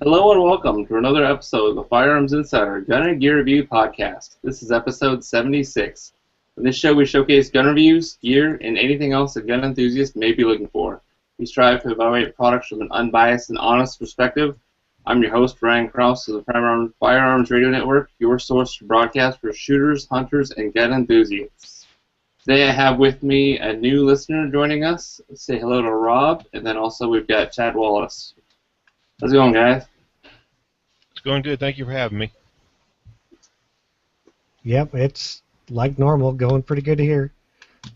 Hello and welcome to another episode of the Firearms Insider Gun and Gear Review Podcast. This is episode 76. In this show, we showcase gun reviews, gear, and anything else a gun enthusiast may be looking for. We strive to evaluate products from an unbiased and honest perspective. I'm your host, Ryan Krause of the Firearms Radio Network, your source for broadcast for shooters, hunters, and gun enthusiasts. Today I have with me a new listener joining us. Say hello to Rob, and then also we've got Chad Wallace. How's it going, guys? It's going good. Thank you for having me. Yep, it's like normal, going pretty good here.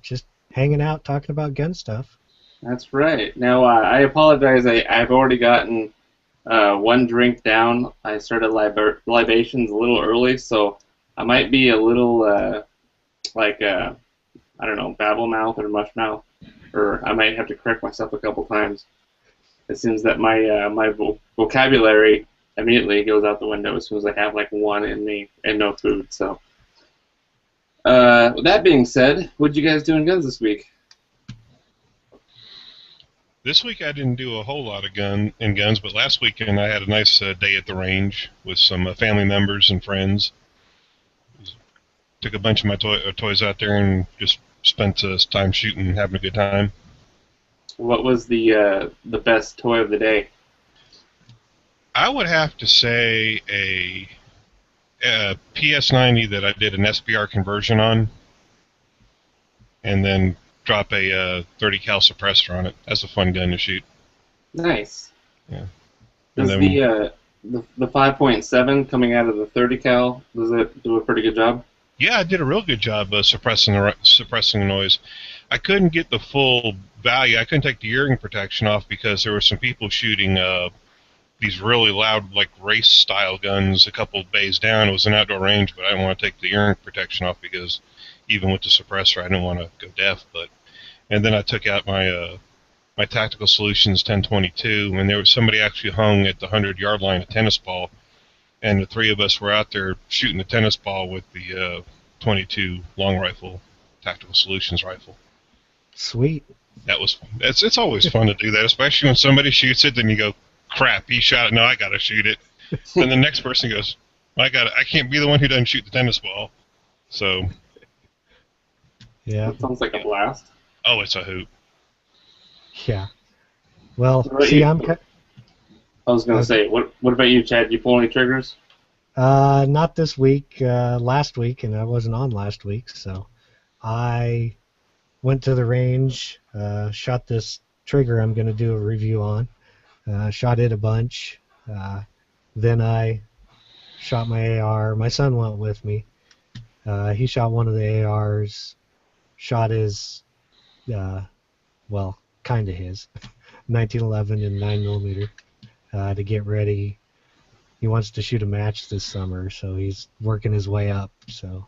Just hanging out, talking about gun stuff. That's right. Now, I apologize. I've already gotten one drink down. I started libations a little early, so I might be a little, I don't know, babble mouth or mush mouth, or I might have to correct myself a couple times. It seems that my vocabulary immediately goes out the window as soon as I have like one in me and no food. So, with that being said, what'd you guys do in guns this week? This week I didn't do a whole lot of guns, but last weekend I had a nice day at the range with some family members and friends. Took a bunch of my toys out there and just spent time shooting and having a good time. What was the best toy of the day? I would have to say a PS90 that I did an SBR conversion on, and then drop a 30 cal suppressor on it. That's a fun gun to shoot. Nice. Yeah. Does the 5.7 coming out of the 30 cal, does it do a pretty good job? Yeah, I did a real good job suppressing the noise. I couldn't get the full value. I couldn't take the earring protection off because there were some people shooting these really loud, like race-style guns a couple of bays down. It was an outdoor range, but I didn't want to take the earring protection off because even with the suppressor, I didn't want to go deaf. And then I took out my my Tactical Solutions 1022, and there was somebody actually hung at the 100-yard line a tennis ball, and the three of us were out there shooting the tennis ball with the 22 long rifle, Tactical Solutions rifle. Sweet. It's always fun to do that, especially when somebody shoots it, then you go, crap, he shot it, no, I gotta shoot it. Then the next person goes, I can't be the one who doesn't shoot the tennis ball. So yeah. That sounds like a blast. Oh, it's a hoot. Yeah. Well, see, I was gonna say, what about you, Chad? Did you pull any triggers? Not this week. Last week, and I wasn't on last week, so I went to the range, shot this trigger I'm going to do a review on, shot it a bunch, then I shot my AR. My son went with me. He shot one of the ARs, shot his, well, kind of his, 1911 and 9mm to get ready. He wants to shoot a match this summer, so he's working his way up, so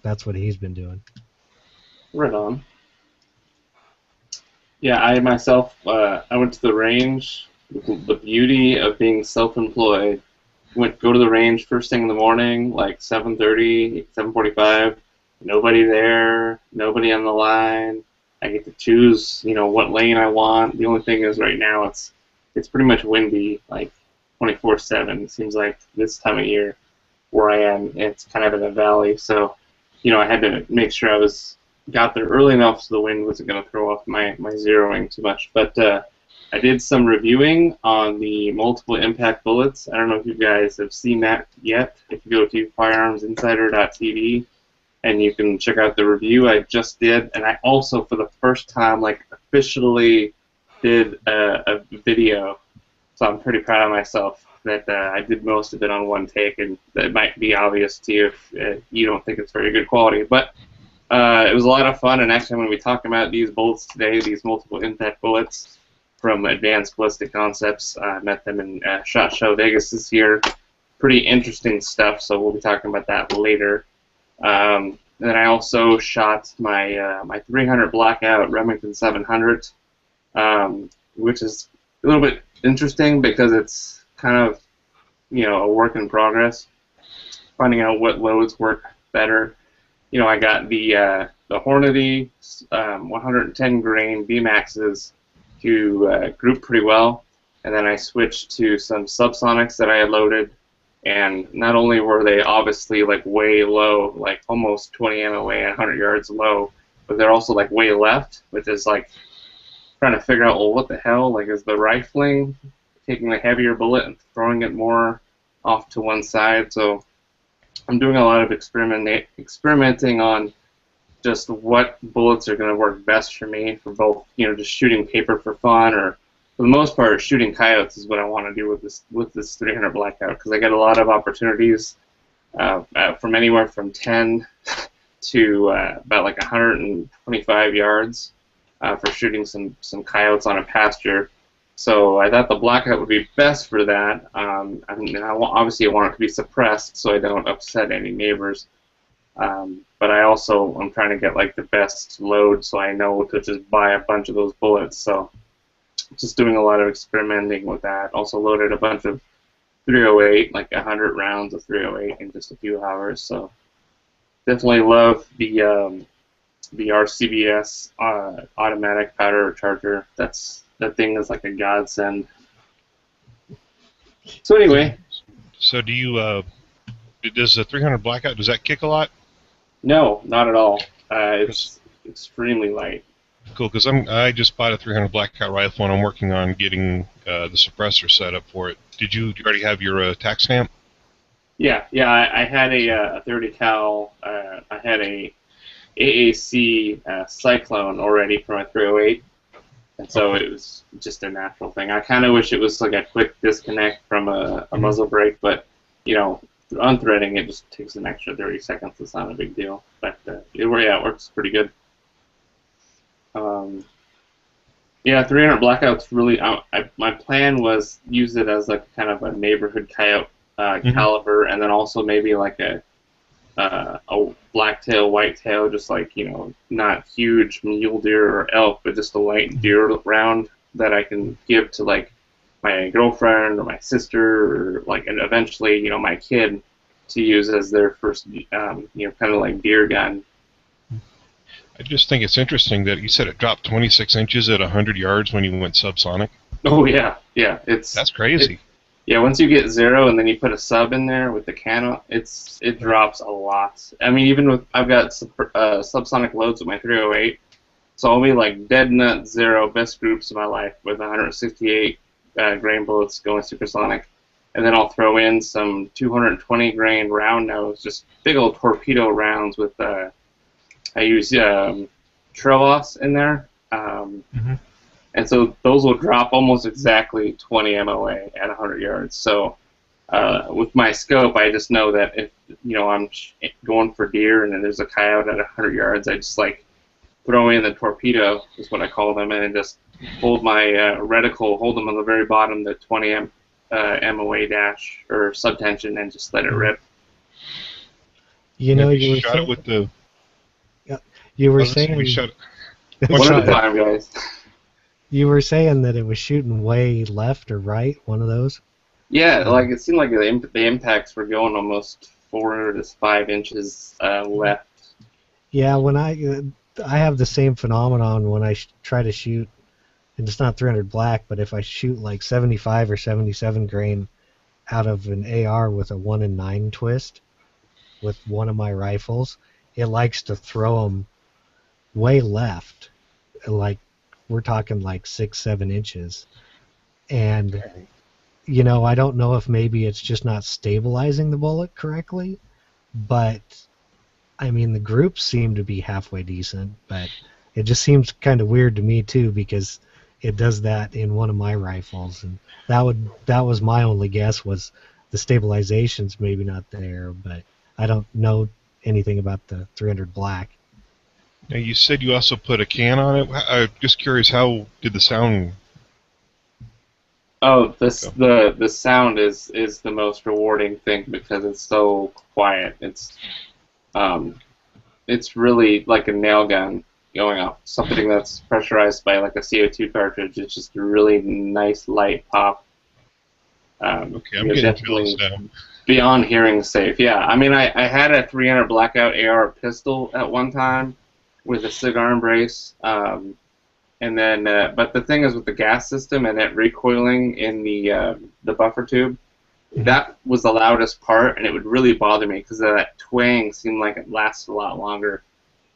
that's what he's been doing. Right on. Yeah, I myself, I went to the range. The beauty of being self-employed. Go to the range first thing in the morning, like 7:30, 7:45. Nobody there, nobody on the line. I get to choose, what lane I want. The only thing is right now it's pretty much windy, like 24/7. It seems like this time of year where I am, it's kind of in a valley, so I had to make sure I got there early enough so the wind wasn't going to throw off my zeroing too much. But I did some reviewing on the multiple impact bullets. I don't know if you guys have seen that yet. If you go to firearmsinsider.tv and you can check out the review I just did, and I also for the first time officially did a video. So I'm pretty proud of myself that I did most of it on one take, and that might be obvious to you if you don't think it's very good quality. But it was a lot of fun, and actually I'm going to be talking about these bullets today, these multiple impact bullets from Advanced Ballistic Concepts. I met them in SHOT Show Vegas this year. Pretty interesting stuff, so we'll be talking about that later. And then I also shot my my 300 Blackout Remington 700, which is a little bit interesting because it's kind of a work in progress, finding out what loads work better. I got the Hornady 110 grain B-Maxes to group pretty well. and then I switched to some subsonics that I had loaded, and not only were they obviously like way low, like almost 20 MOA and 100 yards low, but they're also like way left, which is like trying to figure out, well, what the hell, like is the rifling taking a heavier bullet and throwing it more off to one side? So I'm doing a lot of experimenting on just what bullets are going to work best for me for both, just shooting paper for fun, or for the most part, shooting coyotes is what I want to do with this 300 Blackout, because I get a lot of opportunities from anywhere from 10 to about like 125 yards for shooting some coyotes on a pasture. So I thought the Blackout would be best for that. Obviously I want it to be suppressed so I don't upset any neighbors. But I'm trying to get like the best load so I know to just buy a bunch of those bullets. So just doing a lot of experimenting with that. Also loaded a bunch of 308, like 100 rounds of 308 in just a few hours. So definitely love the RCBS automatic powder charger. That thing is like a godsend. So anyway. So do you does the 300 Blackout, does that kick a lot? No, not at all. It's extremely light. Cool, because I just bought a 300 Blackout rifle and I'm working on getting the suppressor set up for it. Did you already have your tack stamp? Yeah. I had a 30 cal. I had a AAC Cyclone already for my 308, and so it was just a natural thing. I kind of wish it was like a quick disconnect from a muzzle brake, but unthreading it just takes an extra 30 seconds. It's not a big deal, but it works pretty good. 300 Blackout's really. My plan was use it as like kind of a neighborhood coyote caliber, and then also maybe like a blacktail, whitetail, just like not huge mule deer or elk, but just a light deer round that I can give to like my girlfriend or my sister, or like, and eventually, my kid to use as their first, kind of like deer gun. I just think it's interesting that you said it dropped 26 inches at 100 yards when you went subsonic. Oh yeah, that's crazy. Once you get 0 and then you put a sub in there with the cano, it drops a lot. I mean, even with I've got subsonic loads with my 308, so I'll be like dead nut 0, best groups of my life with 168 grain bullets going supersonic, and then I'll throw in some 220 grain round nose, just big old torpedo rounds with I use Trelos in there, and so those will drop almost exactly 20 MOA at 100 yards. So with my scope, I just know that if I'm going for deer and then there's a coyote at 100 yards, I just like throw in the torpedo, is what I call them, and just hold my reticle, hold them on the very bottom, the 20 MOA dash or subtension, and just let it rip. You shot it with the. You were saying. One at a time, guys. You were saying that it was shooting way left or right, one of those? Yeah, like it seemed like the impacts were going almost 4 to 5 inches left. Yeah, when I have the same phenomenon when I try to shoot, and it's not 300 black, but if I shoot like 75 or 77 grain out of an AR with a 1 in 9 twist with one of my rifles, it likes to throw them way left, like we're talking like 6-7 inches, and I don't know if maybe it's just not stabilizing the bullet correctly, but I mean the groups seem to be halfway decent, but it just seems kind of weird to me too, because it does that in one of my rifles, and that was my only guess, was the stabilization's maybe not there, but I don't know anything about the 300 black. Now you said you also put a can on it. I'm just curious, how did the sound? Oh, the sound is the most rewarding thing because it's so quiet. It's really like a nail gun going off something that's pressurized by like a CO2 cartridge. It's just a really nice light pop. Okay, I'm getting jealous now. Beyond hearing safe. Yeah, I mean, I had a 300 Blackout AR pistol at one time with a cigar embrace, and then but the thing is with the gas system and it recoiling in the buffer tube, that was the loudest part, and it would really bother me because that twang seemed like it lasted a lot longer.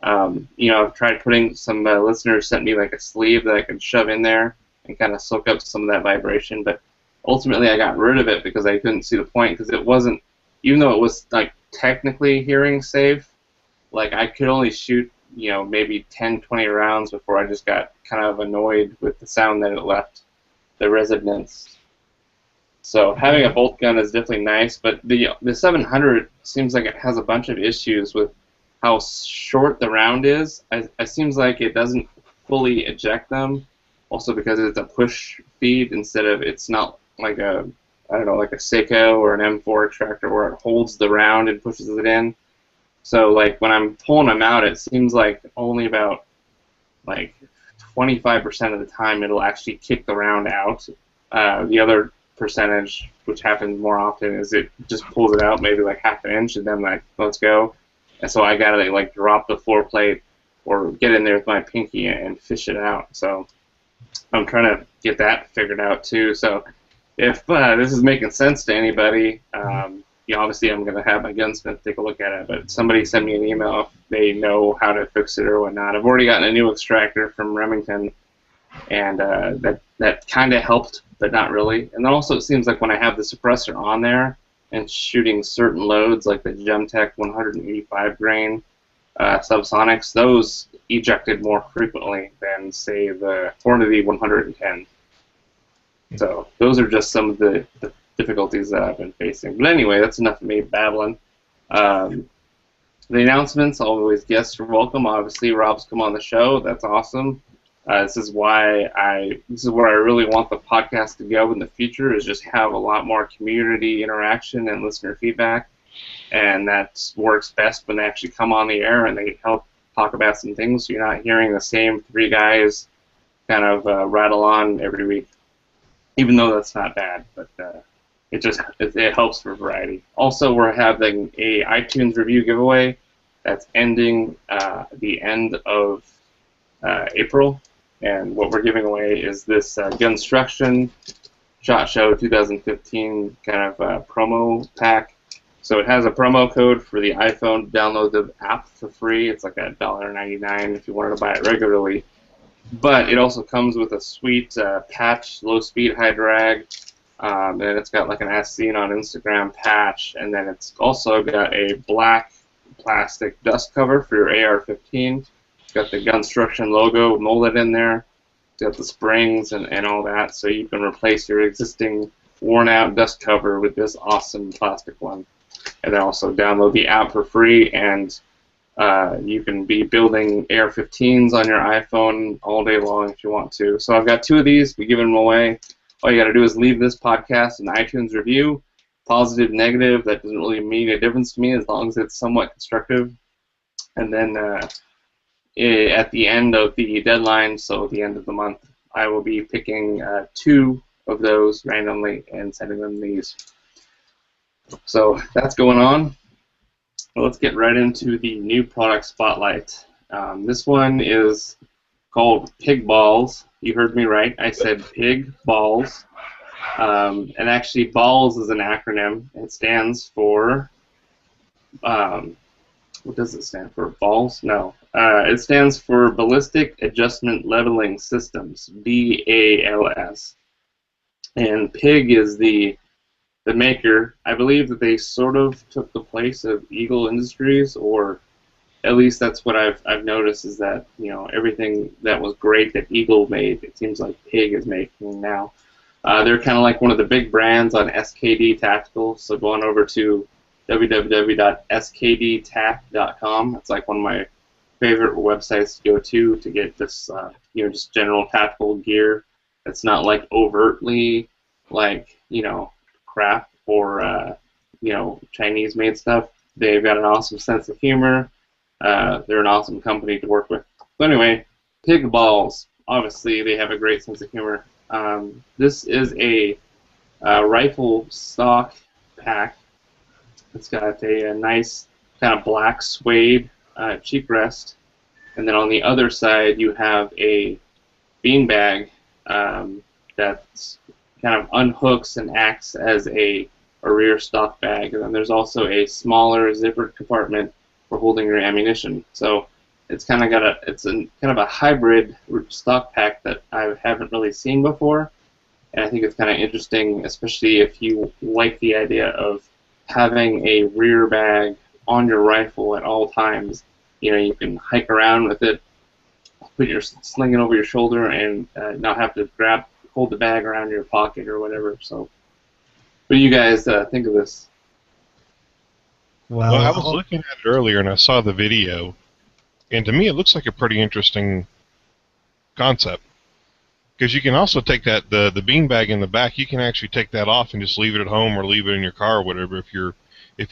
I've tried putting some listeners sent me like a sleeve that I could shove in there and kind of soak up some of that vibration, but ultimately I got rid of it because I couldn't see the point because it wasn't, even though it was like technically hearing safe, like I could only shoot, maybe 10, 20 rounds before I just got kind of annoyed with the sound that it left, the resonance. So having a bolt gun is definitely nice, but the 700 seems like it has a bunch of issues with how short the round is. It seems like it doesn't fully eject them, also because it's a push feed instead of, it's not like a, I don't know, like a Seiko or an M4 extractor where it holds the round and pushes it in. So like when I'm pulling them out, it seems like only about like 25% of the time it'll actually kick the round out. The other percentage, which happens more often, is it just pulls it out maybe like half an inch and then like, let's go. And so I gotta like drop the floor plate or get in there with my pinky and fish it out. So I'm trying to get that figured out too. So if this is making sense to anybody, obviously I'm going to have my gunsmith take a look at it, but somebody send me an email if they know how to fix it or whatnot. I've already gotten a new extractor from Remington, and that kind of helped, but not really. And then also it seems like when I have the suppressor on there and shooting certain loads, like the Gemtech 185 grain subsonics, those ejected more frequently than, say, the Hornady 110. So those are just some of the difficulties that I've been facing. But anyway, that's enough of me babbling. The announcements, always guests are welcome. Obviously, Rob's come on the show. That's awesome. This is where I really want the podcast to go in the future, is just have a lot more community interaction and listener feedback. And that works best when they actually come on the air and they help talk about some things, so you're not hearing the same three guys kind of rattle on every week. Even though that's not bad, but it helps for variety. Also, we're having a iTunes review giveaway that's ending the end of April, and what we're giving away is this Gunstruction SHOT Show 2015 kind of promo pack. So it has a promo code for the iPhone to download the app for free. It's like $1.99 if you wanted to buy it regularly. But it also comes with a sweet patch, low speed, high drag, and it's got like an As Seen on Instagram patch, and then it's also got a black plastic dust cover for your AR-15. It's got the Gunstruction logo molded in there. It's got the springs and all that, so you can replace your existing worn out dust cover with this awesome plastic one. And then also download the app for free, and you can be building AR-15s on your iPhone all day long if you want to. So I've got two of these. We're giving them away. All you got to do is leave this podcast an iTunes review. Positive, negative, that doesn't really mean a difference to me as long as it's somewhat constructive. And then at the end of the deadline, so at the end of the month, I will be picking two of those randomly and sending them these. So that's going on. Well, let's get right into the new product spotlight. This one is called Pig Balls. You heard me right. I said Pig Balls. And actually, BALLS is an acronym. It stands for, what does it stand for? BALLS? No. It stands for Ballistic Adjustment Leveling Systems, BALS. And Pig is the maker. I believe that they sort of took the place of Eagle Industries, or at least that's what I've noticed, is that, everything that was great that Eagle made, it seems like Pig is making now. They're kind of like one of the big brands on SKD Tactical, so go on over to www.skdtac.com. It's like one of my favorite websites to go to get this, just general tactical gear. It's not like overtly like, crap or, Chinese-made stuff. They've got an awesome sense of humor. They're an awesome company to work with. So anyway, Pig Balls. Obviously, they have a great sense of humor. This is a rifle stock pack. It's got a nice kind of black suede cheek rest. And then on the other side, you have a beanbag that's kind of unhooks and acts as a rear stock bag, and then there's also a smaller zippered compartment for holding your ammunition. So it's kind of kind of a hybrid stock pack that I haven't really seen before, and I think it's kind of interesting, especially if you like the idea of having a rear bag on your rifle at all times. You know, you can hike around with it, sling it over your shoulder, and not have to hold the bag around your pocket or whatever. So, what do you guys think of this? Well, I was looking at it earlier and I saw the video, and to me it looks like a pretty interesting concept. Because you can also take the beanbag in the back, you can actually take that off and just leave it at home or leave it in your car or whatever if you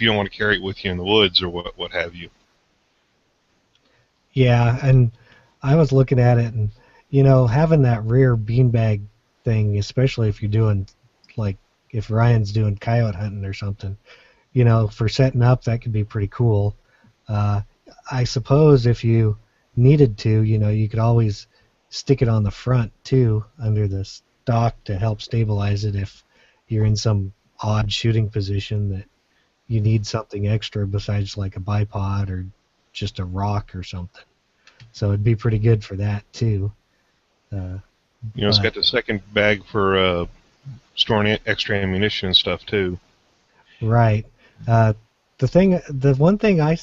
don't want to carry it with you in the woods or what have you. Yeah, and I was looking at it, and you know, having that rear beanbag thing, especially if you're doing, like, if Ryan's doing coyote hunting or something, you know, for setting up, that could be pretty cool. I suppose if you needed to, you know, you could always stick it on the front too, under the stock, to help stabilize it if you're in some odd shooting position that you need something extra besides like a bipod or just a rock or something. So it'd be pretty good for that too. It's got the second bag for storing extra ammunition and stuff too. Right. The one thing I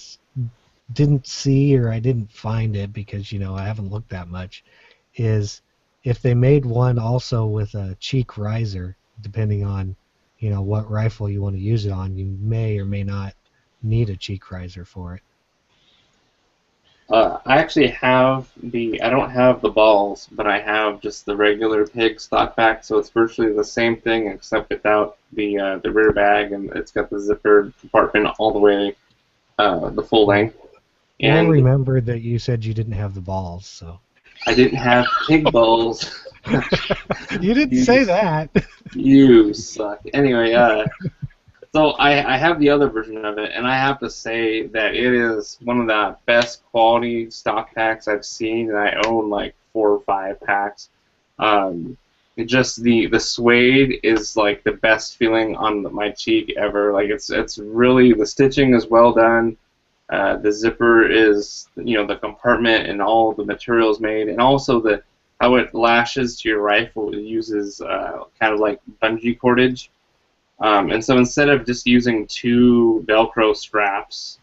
didn't see, or I didn't find it because, you know, I haven't looked that much, is if they made one also with a cheek riser, depending on, you know, what rifle you want to use it on, you may or may not need a cheek riser for it. I actually have I don't have the balls, but I have just the regular pig stock pack, so it's virtually the same thing except without the rear bag, and it's got the zippered compartment all the way, the full length. And we'll remember that you said you didn't have the balls, so. I didn't have pig balls. You didn't say that. You suck. Anyway, so I have the other version of it, and I have to say that it is one of the best quality stock packs I've seen, and I own like 4 or 5 packs. Just the suede is like the best feeling on my cheek ever. Like it's really, the stitching is well done. The zipper is, you know, the compartment and all the materials made, and also how it lashes to your rifle. It uses kind of like bungee cordage. And so instead of just using 2 Velcro straps,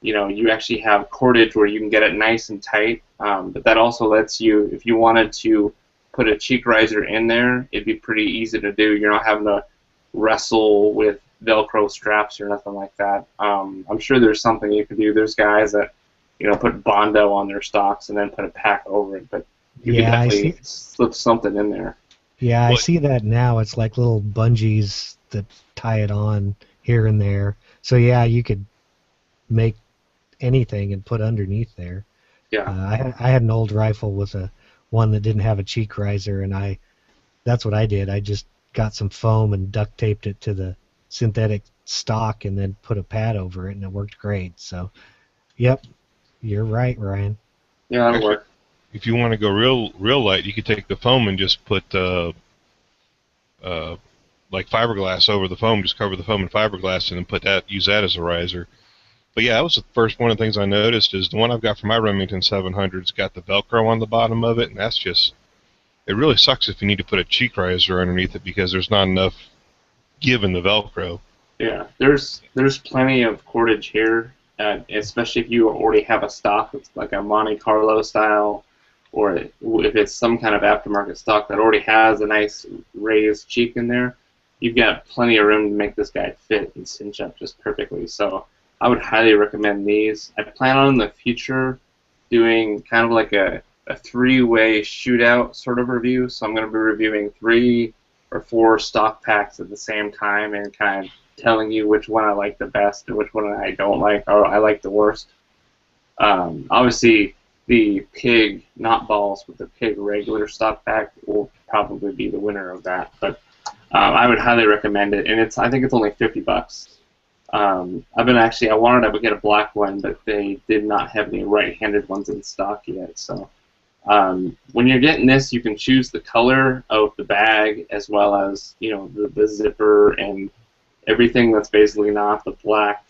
you know, you actually have cordage where you can get it nice and tight. But that also lets you, if you wanted to put a cheek riser in there, it'd be pretty easy to do. You're not having to wrestle with Velcro straps or nothing like that. I'm sure there's something you could do. There's guys that, you know, put Bondo on their stocks and then put a pack over it, but you can definitely slip something in there. Yeah, I see that now. It's like little bungees that tie it on here and there. So yeah, you could make anything and put underneath there. Yeah. I had an old rifle with one that didn't have a cheek riser, and that's what I did. I just got some foam and duct taped it to the synthetic stock and then put a pad over it, and it worked great. So, yep, you're right, Ryan. Yeah, that'll work. If you want to go real light, you could take the foam and just put like fiberglass over the foam, just cover the foam in fiberglass, and then use that as a riser. But yeah, that was the first one of the things I noticed. Is the one I've got for my Remington 700's got the Velcro on the bottom of it, and that's just, it really sucks if you need to put a cheek riser underneath it because there's not enough give in the Velcro. Yeah, there's plenty of cordage here, especially if you already have a stock that's like a Monte Carlo style, or if it's some kind of aftermarket stock that already has a nice raised cheek in there. You've got plenty of room to make this guy fit and cinch up just perfectly. So I would highly recommend these. I plan on in the future doing kind of like a 3-way shootout sort of review. So I'm going to be reviewing 3 or 4 stock packs at the same time and kind of telling you which one I like the best and which one I don't like, or I like the worst. Obviously, the pig, not balls, but the pig regular stock pack will probably be the winner of that. But I would highly recommend it, and I think it's only $50. I wanted to get a black one, but they did not have any right-handed ones in stock yet. So When you're getting this, you can choose the color of the bag as well as the zipper and everything that's basically not the black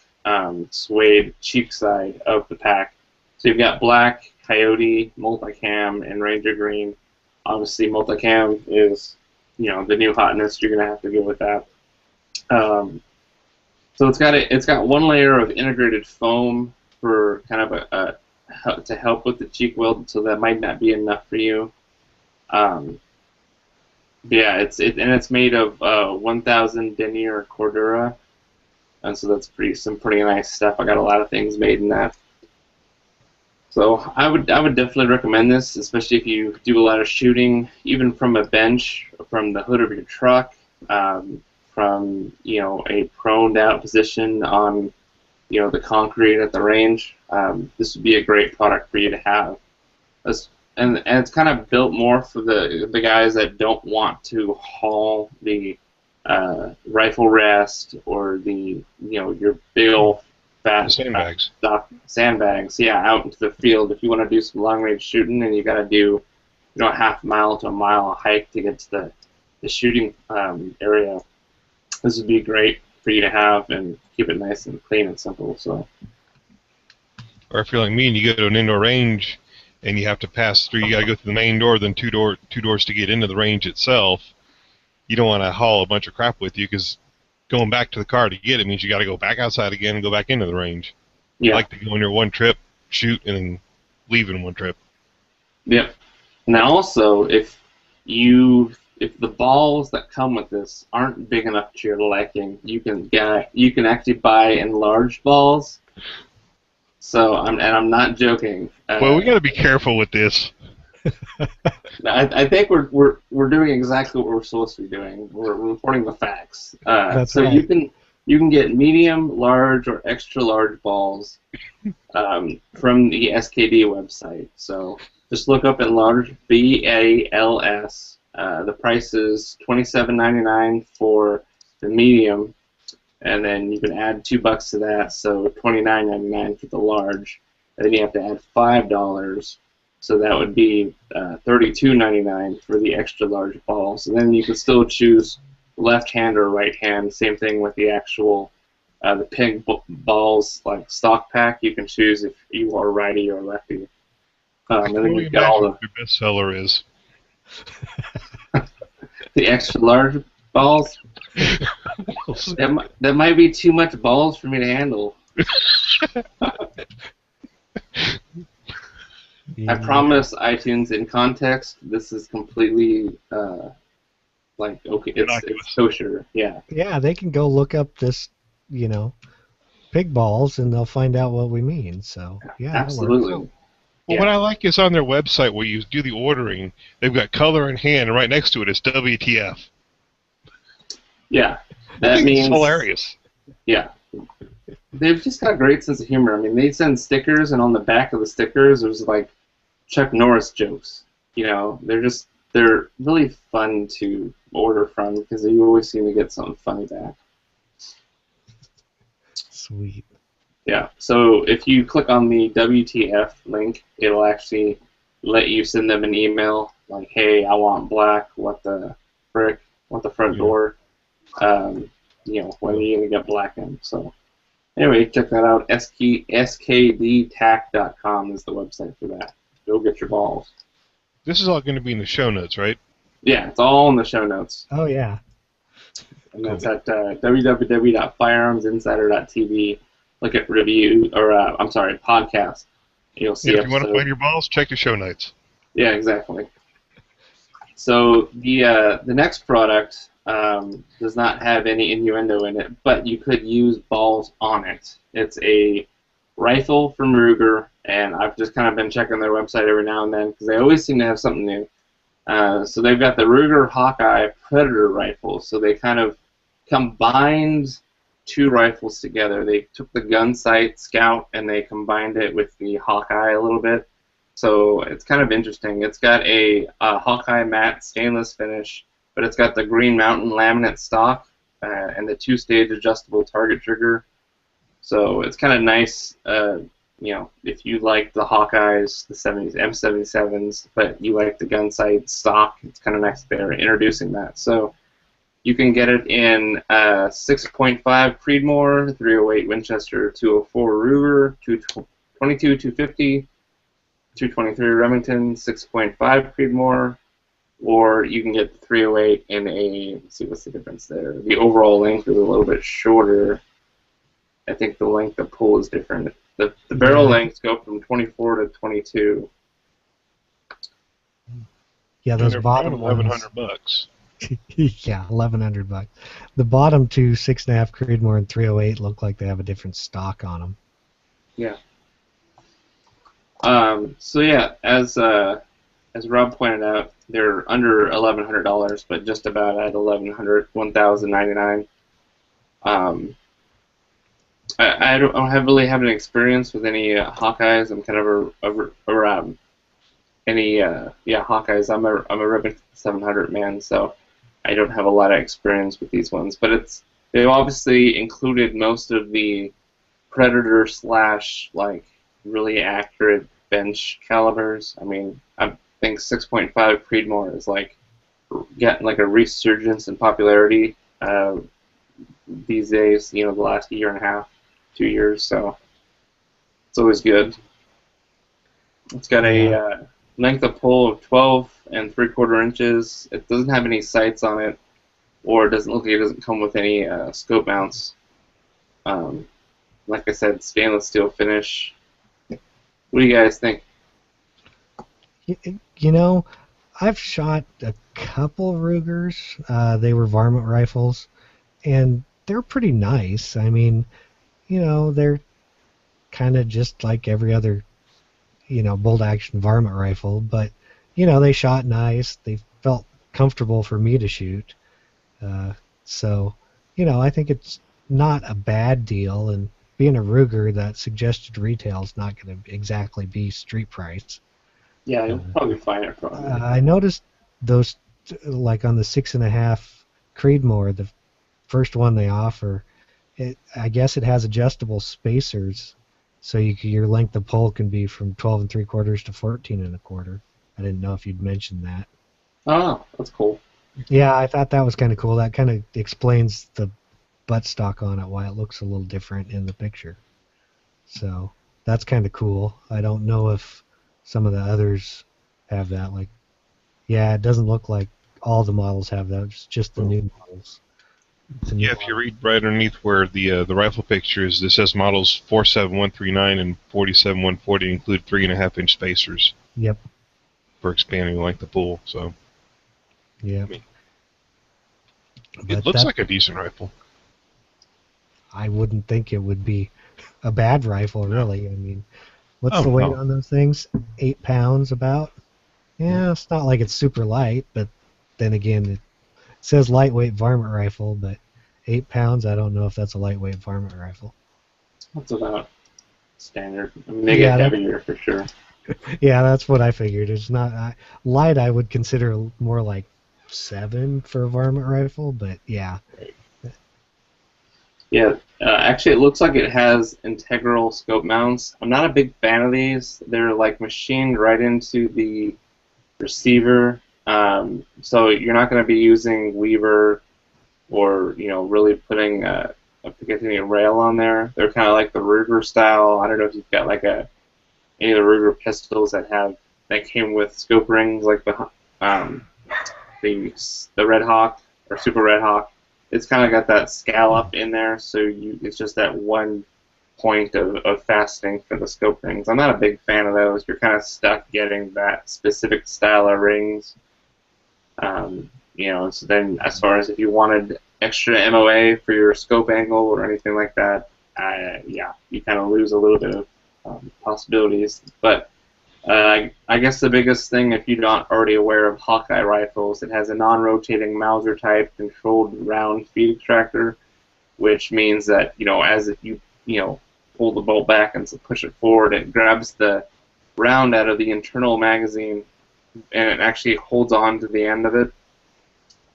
suede cheek side of the pack. So you've got black, coyote, multicam, and ranger green. Obviously, multicam is the new hotness. You're gonna have to go with that. So it's got one layer of integrated foam for kind of to help with the cheek weld. So that might not be enough for you. Yeah, it's made of 1000 denier cordura, and so that's some pretty nice stuff. I got a lot of things made in that. So I would definitely recommend this, especially if you do a lot of shooting, even from a bench, from the hood of your truck, from a proned out position on the concrete at the range. This would be a great product for you to have. And it's kind of built more for the guys that don't want to haul the rifle rest or the your big old fat sandbags. Sandbags, yeah, out into the field. If you want to do some long range shooting and you got to do a half mile to a mile hike to get to the shooting area, this would be great for you to have and keep it nice and clean and simple. So, or if you're like me and you go to an indoor range and you have to pass through, you got to go through the main door, then two doors to get into the range itself. You don't want to haul a bunch of crap with you because going back to the car to get it means you got to go back outside again and go back into the range. Yeah. You like to go in there one trip, shoot, and then leave in one trip. Yep. Now also, if the balls that come with this aren't big enough to your liking, you can actually buy enlarged balls. So I'm not joking. Well, we got to be careful with this. I think we're doing exactly what we're supposed to be doing. We're reporting the facts. That's so right. you can get medium, large, or extra large balls from the SKD website. So just look up enlarged, BALS. The price is $27.99 for the medium, and then you can add $2 to that, so $29.99 for the large. And then you have to add $5. So that would be $32.99 for the extra large balls. And then you can still choose left hand or right hand. Same thing with the actual the pig balls, like stock pack. You can choose if you are righty or lefty. And then you've got all your best seller is the extra large balls. That might be too much balls for me to handle. I promise iTunes, in context, this is completely okay. It's kosher. Yeah. Yeah, they can go look up this, pig balls, and they'll find out what we mean. So yeah, absolutely. That works. Well, what I like is on their website where you do the ordering, they've got color in hand, and right next to it is WTF. Yeah, that means it's hilarious. Yeah. They've just got a great sense of humor. I mean, they send stickers, and on the back of the stickers, there's like Chuck Norris jokes. They're really fun to order from because you always seem to get something funny back. Sweet. Yeah. So if you click on the WTF link, it'll actually let you send them an email like, "Hey, I want black. What the frick? Want the front door? When are you gonna get black in?" So. Anyway, check that out. skdtac.com is the website for that. Go get your balls. This is all going to be in the show notes, right? Yeah, it's all in the show notes. Oh, yeah. And that's at www.firearmsinsider.tv. Look at review, or podcast. You'll see. If you want to find your balls, check the show notes. Yeah, exactly. So the next product does not have any innuendo in it, but you could use balls on it. It's a rifle from Ruger, and I've just kind of been checking their website every now and then because they always seem to have something new. So they've got the Ruger Hawkeye Predator rifle. So they kind of combined two rifles together. They took the gun sight Scout and they combined it with the Hawkeye a little bit. So it's kind of interesting. It's got a Hawkeye matte stainless finish, but it's got the Green Mountain laminate stock and the two-stage adjustable target trigger. So it's kind of nice if you like the Hawkeyes, the M77s, but you like the gun sight stock, it's kind of nice they're introducing that. So you can get it in 6.5 Creedmoor, 308 Winchester, 204 Ruger, 222 250, 223 Remington, 6.5 Creedmoor, or you can get the 308 in a, let's see what's the difference there. The overall length is a little bit shorter. I think the length of pull is different. The barrel lengths go from 24 to 22. Yeah, those bottom $1,100. Yeah, $1,100. The bottom two 6.5 Creedmoor and 308 look like they have a different stock on them. Yeah. So yeah, as Rob pointed out, they're under $1,100, but just about at $1,099. I don't really have any experience with any Hawkeyes. I'm kind of Hawkeyes. I'm a Remington 700 man, so I don't have a lot of experience with these ones. But they've obviously included most of the Predator / like really accurate bench calibers. I mean, I think 6.5 Creedmoor is like getting like a resurgence in popularity these days. The last year and a half, 2 years. So it's always good. It's got a length of pull of 12 3/4 inches. It doesn't have any sights on it, or it doesn't look like it doesn't come with any scope mounts. Like I said, stainless steel finish. What do you guys think? I've shot a couple Rugers. They were varmint rifles, and they're pretty nice. I mean, they're kind of just like every other, bolt action varmint rifle, but, they shot nice. They felt comfortable for me to shoot. So, I think it's not a bad deal, and being a Ruger, that suggested retail is not going to exactly be street price. Yeah, you'll probably find it probably. I noticed those, like on the 6.5 Creedmoor, the first one they offer, I guess it has adjustable spacers, so your length of pull can be from 12 3/4 to 14 1/4. I didn't know if you'd mentioned that. Oh, that's cool. Yeah, I thought that was kind of cool. That kind of explains the buttstock on it, why it looks a little different in the picture. So that's kind of cool. I don't know if some of the others have that. Like, yeah, it doesn't look like all the models have that. It's just the new models. Yeah, if you read right underneath where the rifle picture is, this says models 47139 and 47140 include 3.5-inch spacers. Yep. For expanding the length of pull. So. Yeah. It looks like a decent rifle. I wouldn't think it would be a bad rifle, really. I mean, what's the weight on those things? 8 pounds about? Yeah, it's not like it's super light, but then again, it says lightweight varmint rifle, but 8 pounds, I don't know if that's a lightweight varmint rifle. That's about standard. I mean, they get heavier for sure. Yeah, that's what I figured. It's not light. I would consider more like 7 for a varmint rifle, but yeah. Yeah, actually, it looks like it has integral scope mounts. I'm not a big fan of these. They're like machined right into the receiver, so you're not going to be using Weaver or really putting a Picatinny rail on there. They're kind of like the Ruger style. I don't know if you've got like any of the Ruger pistols that came with scope rings, like the Red Hawk or Super Red Hawk. It's kind of got that scallop in there, so it's just that one point of fastening for the scope rings. I'm not a big fan of those. You're kind of stuck getting that specific style of rings. So then as far as if you wanted extra MOA for your scope angle or anything like that, you kind of lose a little bit of possibilities. But I guess the biggest thing, if you're not already aware of Hawkeye rifles, it has a non-rotating Mauser-type controlled round feed extractor, which means that as you pull the bolt back and push it forward, it grabs the round out of the internal magazine, and it actually holds on to the end of it,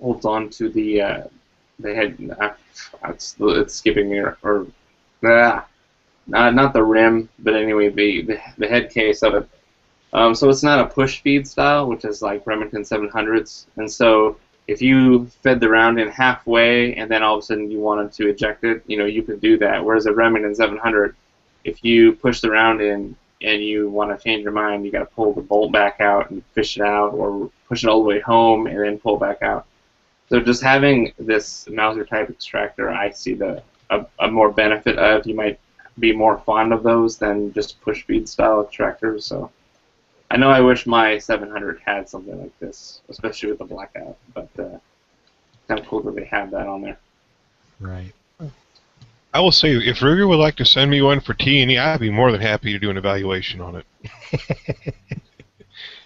holds on to the head. It's skipping me, not the rim, but anyway, the head case of it. So it's not a push feed style, which is like Remington 700s. And so if you fed the round in halfway and then all of a sudden you wanted to eject it, you could do that. Whereas a Remington 700, if you push the round in and you want to change your mind, you got to pull the bolt back out and fish it out, or push it all the way home and then pull back out. So just having this Mauser type extractor, I see a more benefit of. You might be more fond of those than just push feed style extractors. So I know I wish my 700 had something like this, especially with the blackout. But kind of cool that they have that on there. Right. I will say, if Ruger would like to send me one for T&E, I'd be more than happy to do an evaluation on it.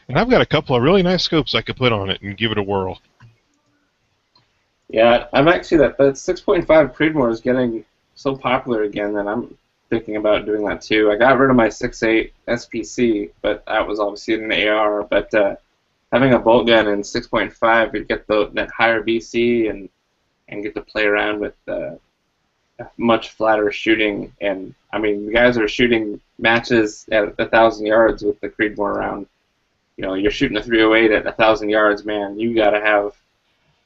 And I've got a couple of really nice scopes I could put on it and give it a whirl. Yeah, I'm actually that 6.5 Creedmoor is getting so popular again that I'm thinking about doing that too. I got rid of my 6.8 SPC, but that was obviously an AR. But having a bolt gun in 6.5, you get that higher BC and get to play around with much flatter shooting. And I mean, the guys are shooting matches at 1,000 yards with the Creedmoor round. You're shooting a 308 at 1,000 yards, man. You got to have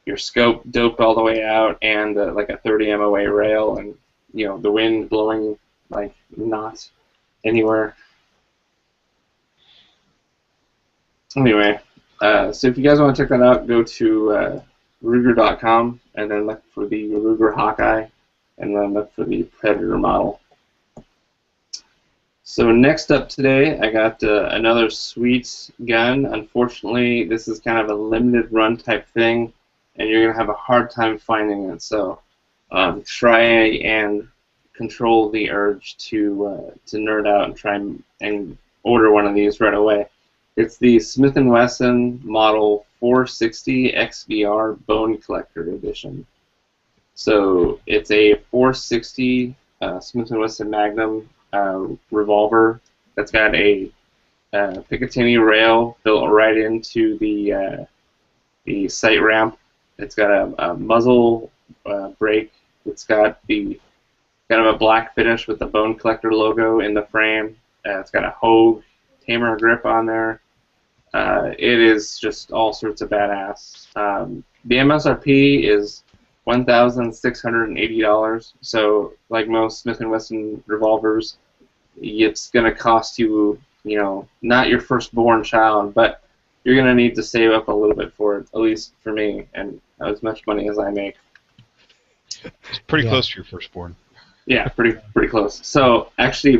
your scope doped all the way out and like a 30 MOA rail, and the wind blowing like not anywhere. Anyway, so if you guys want to check that out, go to Ruger.com and then look for the Ruger Hawkeye and then look for the Predator model. So next up today, I got another sweet gun. Unfortunately, this is kind of a limited run type thing, and you're going to have a hard time finding it. So try and control the urge to nerd out and try and order one of these right away. It's the Smith & Wesson Model 460 XVR Bone Collector Edition. So it's a 460 Smith & Wesson Magnum revolver that's got a Picatinny rail built right into the sight ramp. It's got a muzzle brake. It's got the kind of a black finish with the Bone Collector logo in the frame. It's got a Hogue Tamer grip on there. It is just all sorts of badass. The MSRP is $1,680. So, like most Smith & Wesson revolvers, it's going to cost you, not your firstborn child, but you're going to need to save up a little bit for it, at least for me, and as much money as I make. It's pretty close to your firstborn. Yeah, pretty close. So, actually,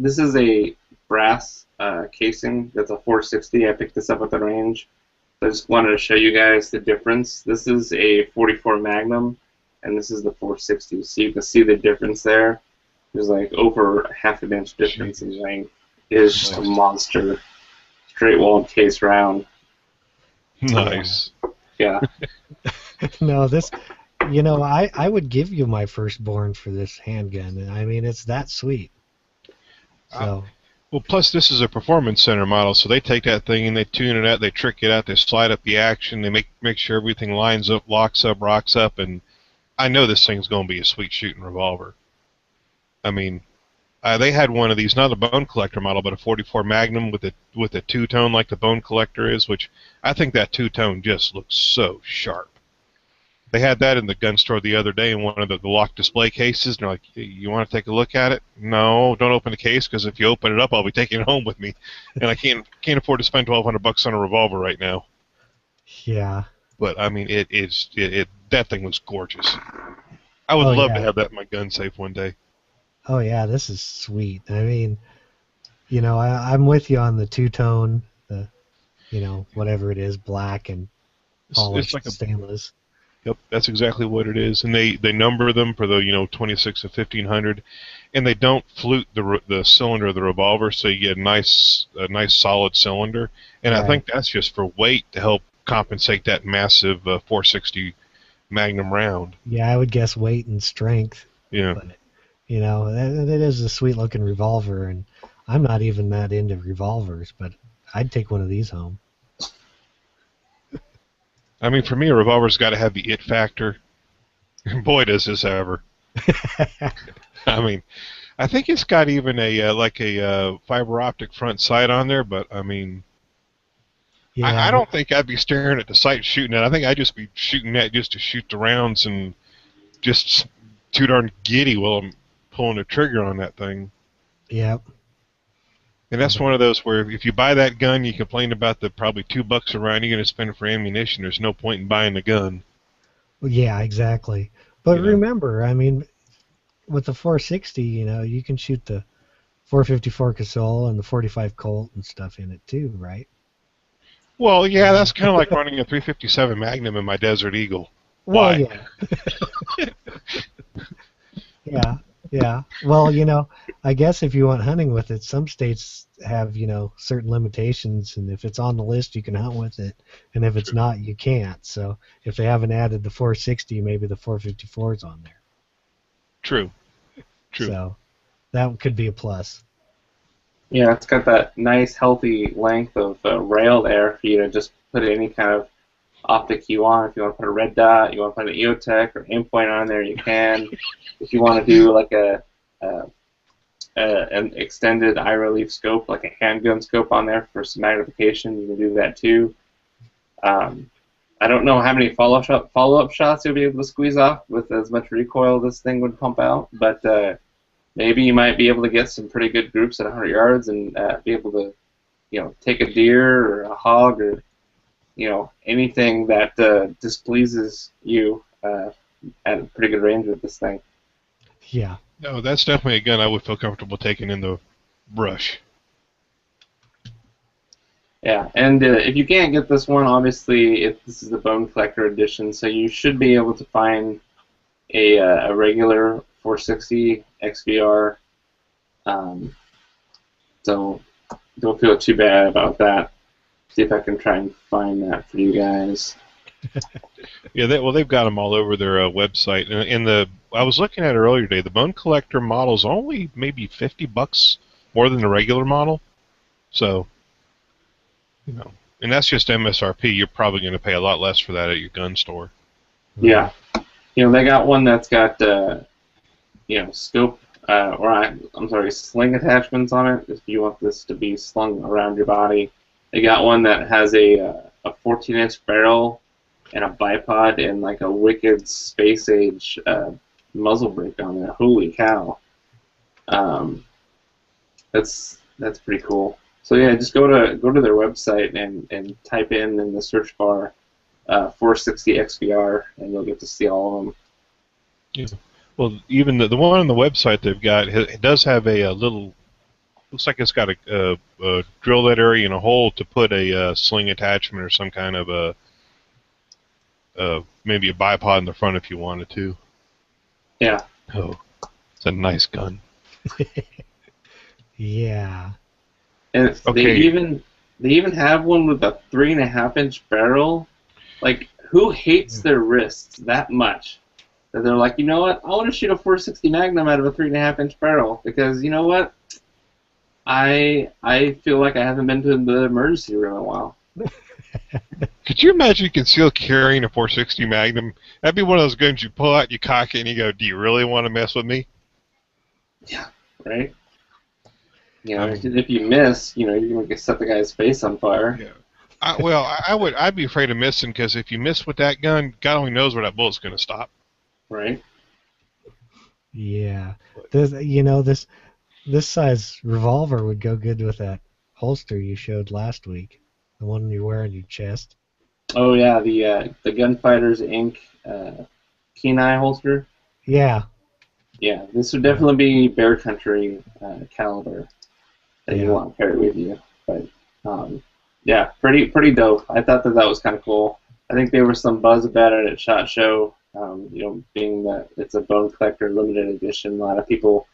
this is a brass casing. That's a 460. I picked this up at the range. I just wanted to show you guys the difference. This is a 44 Magnum, and this is the 460. So you can see the difference there. There's like over a half an inch difference in length. It is just a monster straight-walled case round. Nice. Yeah. No, this, I would give you my firstborn for this handgun. I mean, it's that sweet. So. Well, plus this is a performance center model, so they take that thing and they tune it out, they trick it out, they slide up the action, they make sure everything lines up, locks up, rocks up, and I know this thing's going to be a sweet shooting revolver. I mean, they had one of these, not a Bone Collector model, but a 44 Magnum with a two-tone like the Bone Collector is, which I think that two-tone just looks so sharp. They had that in the gun store the other day in one of the locked display cases, and they're like, you want to take a look at it? No, don't open the case, because if you open it up, I'll be taking it home with me. And I can't afford to spend $1,200 on a revolver right now. Yeah. But, I mean, that thing was gorgeous. I would love to have that in my gun safe one day. Oh, yeah, this is sweet. I mean, I'm with you on the two-tone, whatever it is, black and polished like stainless. Yep, that's exactly what it is, and they number them for the 26 to 1500, and they don't flute the cylinder of the revolver, so you get a nice solid cylinder, and right. I think that's just for weight to help compensate that massive 460 Magnum round. Yeah, I would guess weight and strength. Yeah, but, it is a sweet looking revolver, and I'm not even that into revolvers, but I'd take one of these home. I mean, for me, a revolver's got to have the it factor. Boy, does this ever. I mean, I think it's got even a like a fiber optic front sight on there, but I mean, Yeah. I don't think I'd be staring at the sight shooting it. I think I'd just be shooting that just to shoot the rounds and just too darn giddy while I'm pulling the trigger on that thing. Yep. And that's one of those where if you buy that gun, you complain about the probably $2 a round you're going to spend for ammunition. There's no point in buying the gun. Well, yeah, exactly. But You know. remember, I mean, with the 460, you can shoot the 454 Casull and the 45 Colt and stuff in it too, right? Well, yeah, that's kind of like running a 357 Magnum in my Desert Eagle. Well, Why? yeah. Yeah. Well, I guess if you went hunting with it, some states have, certain limitations, and if it's on the list, you can hunt with it, and if it's not, you can't. So if they haven't added the 460, maybe the 454 is on there. True. So that could be a plus. Yeah, it's got that nice, healthy length of rail there for you to just put any kind of optic you want. If you want to put a red dot, you want to put an EOTech or aim point on there, you can. If you want to do like an extended eye relief scope, like a handgun scope on there for some magnification, you can do that too. I don't know how many follow-up shots you'll be able to squeeze off with as much recoil this thing would pump out, but maybe you might be able to get some pretty good groups at 100 yards and be able to, take a deer or a hog or, anything that displeases you at a pretty good range with this thing. Yeah. No, that's definitely a gun I would feel comfortable taking in the brush. Yeah, and if you can't get this one, obviously this is the Bone Collector edition, so you should be able to find a regular 460 XVR. So don't feel too bad about that. See if I can try and find that for you guys. Yeah, they've got them all over their website. And I was looking at it earlier today. The Bone Collector model's only maybe $50 more than the regular model. So, and that's just MSRP. You're probably going to pay a lot less for that at your gun store. Yeah, they got one that's got scope sling attachments on it. If you want this to be slung around your body, they got one that has a 14-inch barrel and a bipod and like a wicked space age muzzle brake on there. Holy cow! That's pretty cool. So yeah, just go to their website and type in the search bar 460 XVR and you'll get to see all of them. Yeah. Well, even the one on the website they've got, it does have a little. Looks like it's got a drill that area and a hole to put a sling attachment or some kind of maybe a bipod in the front if you wanted to. Yeah. Oh, it's a nice gun. Yeah. And they even have one with a 3.5-inch barrel. Like, who hates their wrists that much that they're like, you know what? I want to shoot a 460 Magnum out of a 3.5-inch barrel because you know what? I feel like I haven't been to the emergency room in a while. Could you imagine concealed carrying a 460 Magnum? That'd be one of those guns you pull out, you cock it, and you go, "Do you really want to mess with me?" Yeah, right. If you miss, you're gonna set the guy's face on fire. Yeah. I'd be afraid of missing because if you miss with that gun, God only knows where that bullet's going to stop. Right. Yeah. This size revolver would go good with that holster you showed last week, the one you wear on your chest. Oh yeah, the Gunfighters Inc. Kenai holster. Yeah. Yeah, this would definitely be bear country caliber that you want to carry with you. But yeah, pretty dope. I thought that was kind of cool. I think there was some buzz about it at SHOT Show. Being that it's a Bone Collector limited edition, a lot of people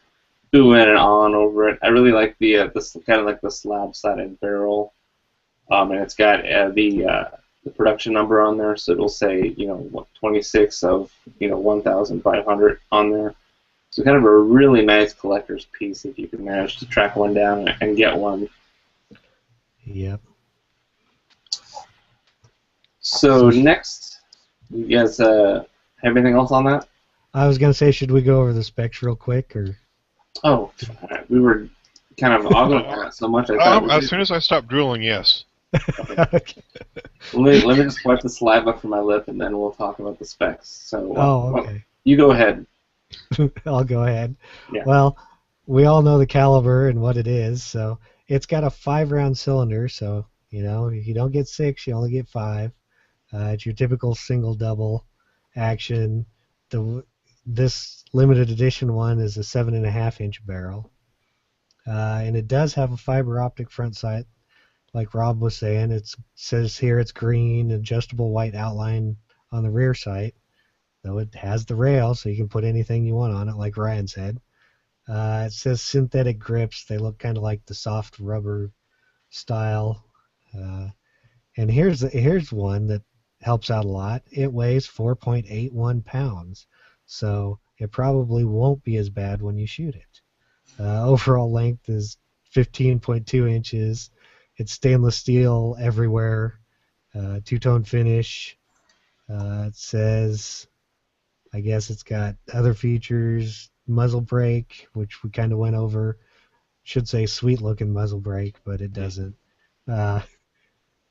booing and on over it. I really like the kind of like the slab-sided barrel, and it's got the production number on there, so it'll say 26 of 1,500 on there. So kind of a really nice collector's piece if you can manage to track one down and get one. Yep. So next, you guys have anything else on that? I was going to say, should we go over the specs real quick? Or? Oh, we were kind of ogling that so much. I thought As soon as I stop drilling, yes. Okay. let me just wipe the saliva from my lip, and then we'll talk about the specs. So, Okay. you go ahead. I'll go ahead. Yeah. Well, we all know the caliber and what it is. So it's got a 5-round cylinder. So, you don't get 6, you only get 5. It's your typical single-double action. This limited edition one is a 7.5-inch barrel. And it does have a fiber optic front sight. Like Rob was saying, it says here it's green, adjustable white outline on the rear sight. Though it has the rail, so you can put anything you want on it, like Ryan said. It says synthetic grips. They look kind of like the soft rubber style. And here's one that helps out a lot. It weighs 4.81 pounds, so it probably won't be as bad when you shoot it. Overall length is 15.2 inches. It's stainless steel everywhere. Two-tone finish. It says, I guess it's got other features. Muzzle brake, which we kind of went over. Should say sweet-looking muzzle brake, but it doesn't.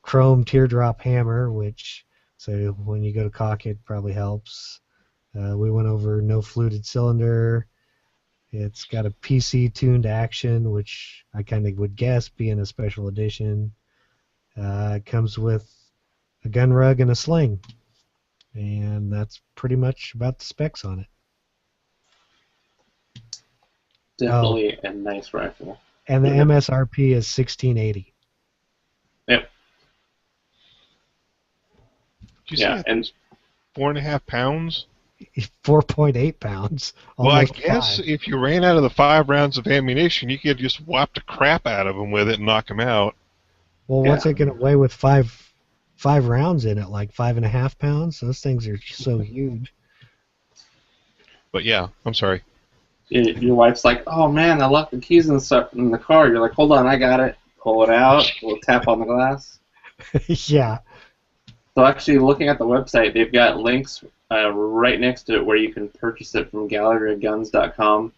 Chrome teardrop hammer, so when you go to cock it probably helps. We went over no fluted cylinder. It's got a PC tuned action, which I kind of would guess being a special edition. It comes with a gun rug and a sling. And that's pretty much about the specs on it. Definitely a nice rifle. And the MSRP is $1,680. Yep. Did you say and 4.5 pounds? 4.8 pounds. Well, I Almost guess 5. if you ran out of the 5 rounds of ammunition, you could just wipe the crap out of them with it and knock them out. Well, what's it going to weigh with five rounds in it? Like 5.5 pounds? Those things are so huge. But yeah, I'm sorry. Your wife's like, "Oh man, I left the keys in the car." You're like, "Hold on, I got it." Pull it out. We'll tap on the glass. Yeah. So actually, looking at the website, they've got links right next to it where you can purchase it from galleryofguns.com.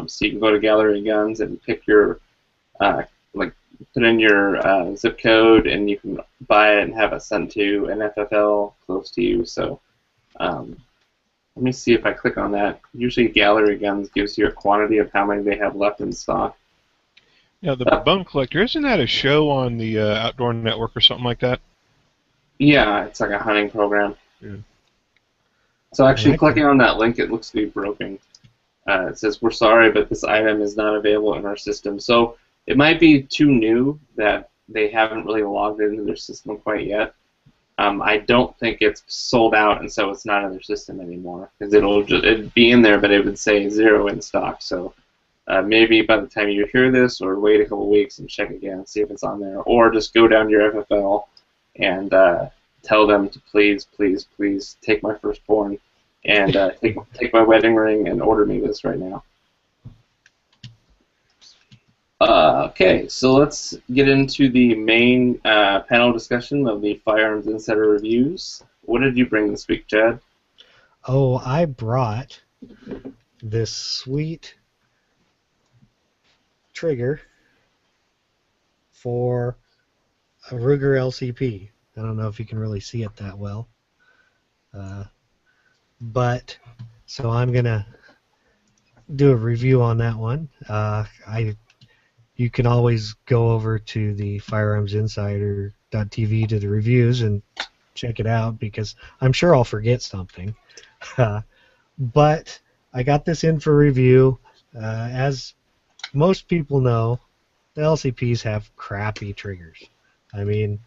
So you can go to Gallery of Guns and pick your, put in your zip code, and you can buy it and have it sent to an FFL close to you. So let me see if I click on that. Usually Gallery of Guns gives you a quantity of how many they have left in stock. Yeah, the Bone Collector, isn't that a show on the Outdoor Network or something like that? Yeah, it's like a hunting program. Yeah. So actually, clicking on that link, it looks to be broken. It says, "We're sorry, but this item is not available in our system." So it might be too new that they haven't really logged it into their system quite yet. I don't think it's sold out, and so it's not in their system anymore. Because it'd be in there, but it would say 0 in stock. So maybe by the time you hear this, or wait a couple weeks and check again, see if it's on there, or just go down to your FFL and tell them to please take my firstborn and take my wedding ring and order me this right now. Okay, so let's get into the main panel discussion of the Firearms Insider Reviews. What did you bring this week, Chad? Oh, I brought this sweet trigger for a Ruger LCP. I don't know if you can really see it that well. But, so I'm going to do a review on that one. You can always go over to the firearmsinsider.tv to the reviews and check it out, because I'm sure I'll forget something. But I got this in for review. As most people know, the LCPs have crappy triggers. I mean,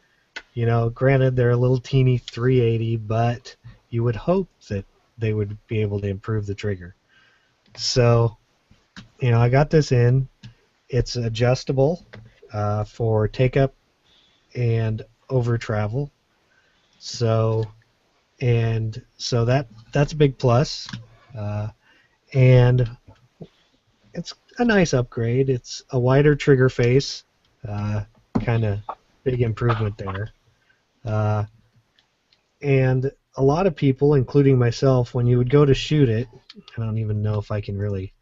granted they're a little teeny 380, but you would hope that they would be able to improve the trigger. So, I got this in. It's adjustable for take-up and over travel. So that's a big plus. And it's a nice upgrade. It's a wider trigger face, kind of big improvement there. And a lot of people, including myself, when you would go to shoot it, I don't even know if I can really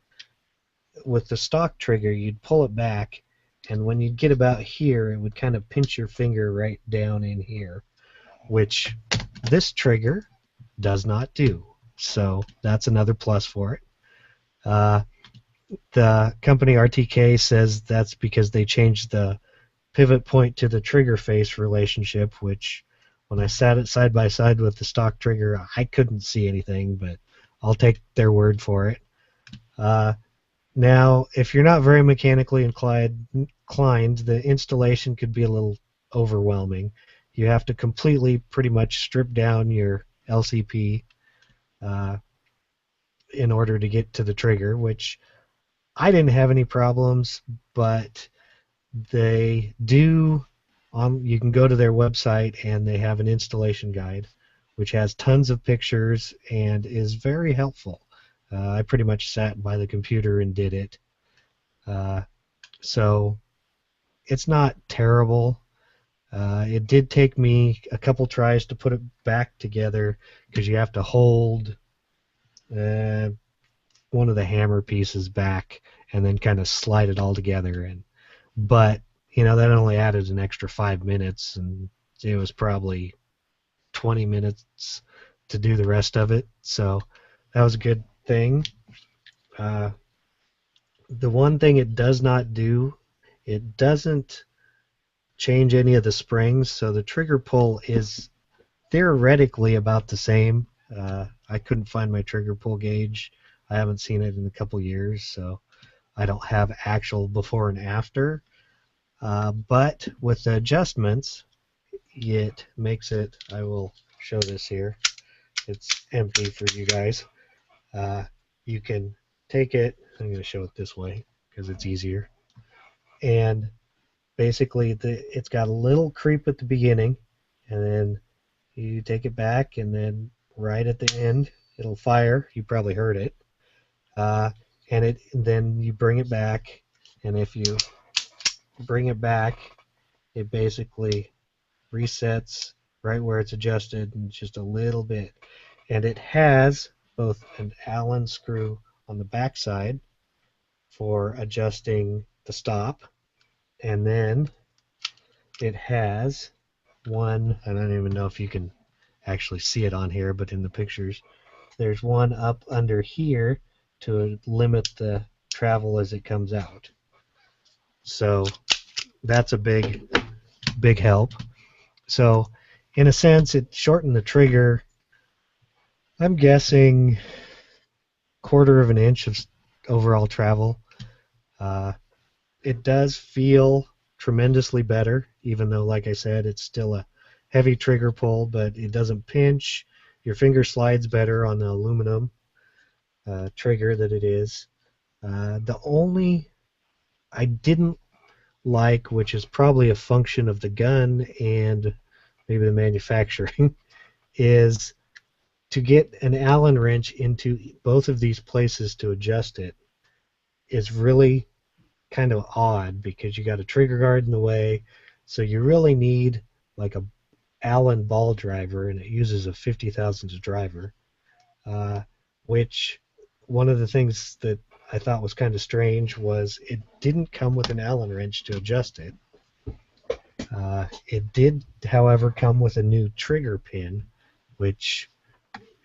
with the stock trigger, you'd pull it back, and when you'd get about here, it would kind of pinch your finger right down in here, which this trigger does not do. So that's another plus for it. The company RTK says that's because they changed the pivot point to the trigger face relationship, which when I sat it side by side with the stock trigger, I couldn't see anything, but I'll take their word for it. Now, if you're not very mechanically inclined, the installation could be a little overwhelming. You have to completely pretty much strip down your LCP in order to get to the trigger, which I didn't have any problems, but they do. You can go to their website and they have an installation guide, which has tons of pictures and is very helpful. I pretty much sat by the computer and did it. So it's not terrible. It did take me a couple tries to put it back together because you have to hold one of the hammer pieces back and then kind of slide it all together. But that only added an extra 5 minutes, and it was probably 20 minutes to do the rest of it. So that was a good thing. The one thing it does not do, it doesn't change any of the springs, so the trigger pull is theoretically about the same. I couldn't find my trigger pull gauge. I haven't seen it in a couple years, so I don't have actual before and after. But with the adjustments, it makes it, I will show this here. It's empty for you guys. You can take it, I'm going to show it this way because it's easier. And basically it's got a little creep at the beginning, and then you take it back, and then right at the end it'll fire. You probably heard it. And then you bring it back, and if you bring it back, it basically resets right where it's adjusted, and just a little bit. And it has both an Allen screw on the back side for adjusting the stop, and then it has one, I don't even know if you can actually see it on here, but in the pictures, there's one up under here to limit the travel as it comes out. So that's a big help. So in a sense, it shortened the trigger, I'm guessing, 1/4 of an inch of overall travel. It does feel tremendously better, even though, like I said, it's still a heavy trigger pull, but it doesn't pinch. Your finger slides better on the aluminum trigger that it is. The only I didn't like, which is probably a function of the gun and maybe the manufacturing, is to get an Allen wrench into both of these places to adjust it is really kind of odd, because you got a trigger guard in the way, so you really need like a Allen ball driver, and it uses a 50 thousandths driver, which one of the things that I thought was kind of strange was it didn't come with an Allen wrench to adjust it. It did, however, come with a new trigger pin, which,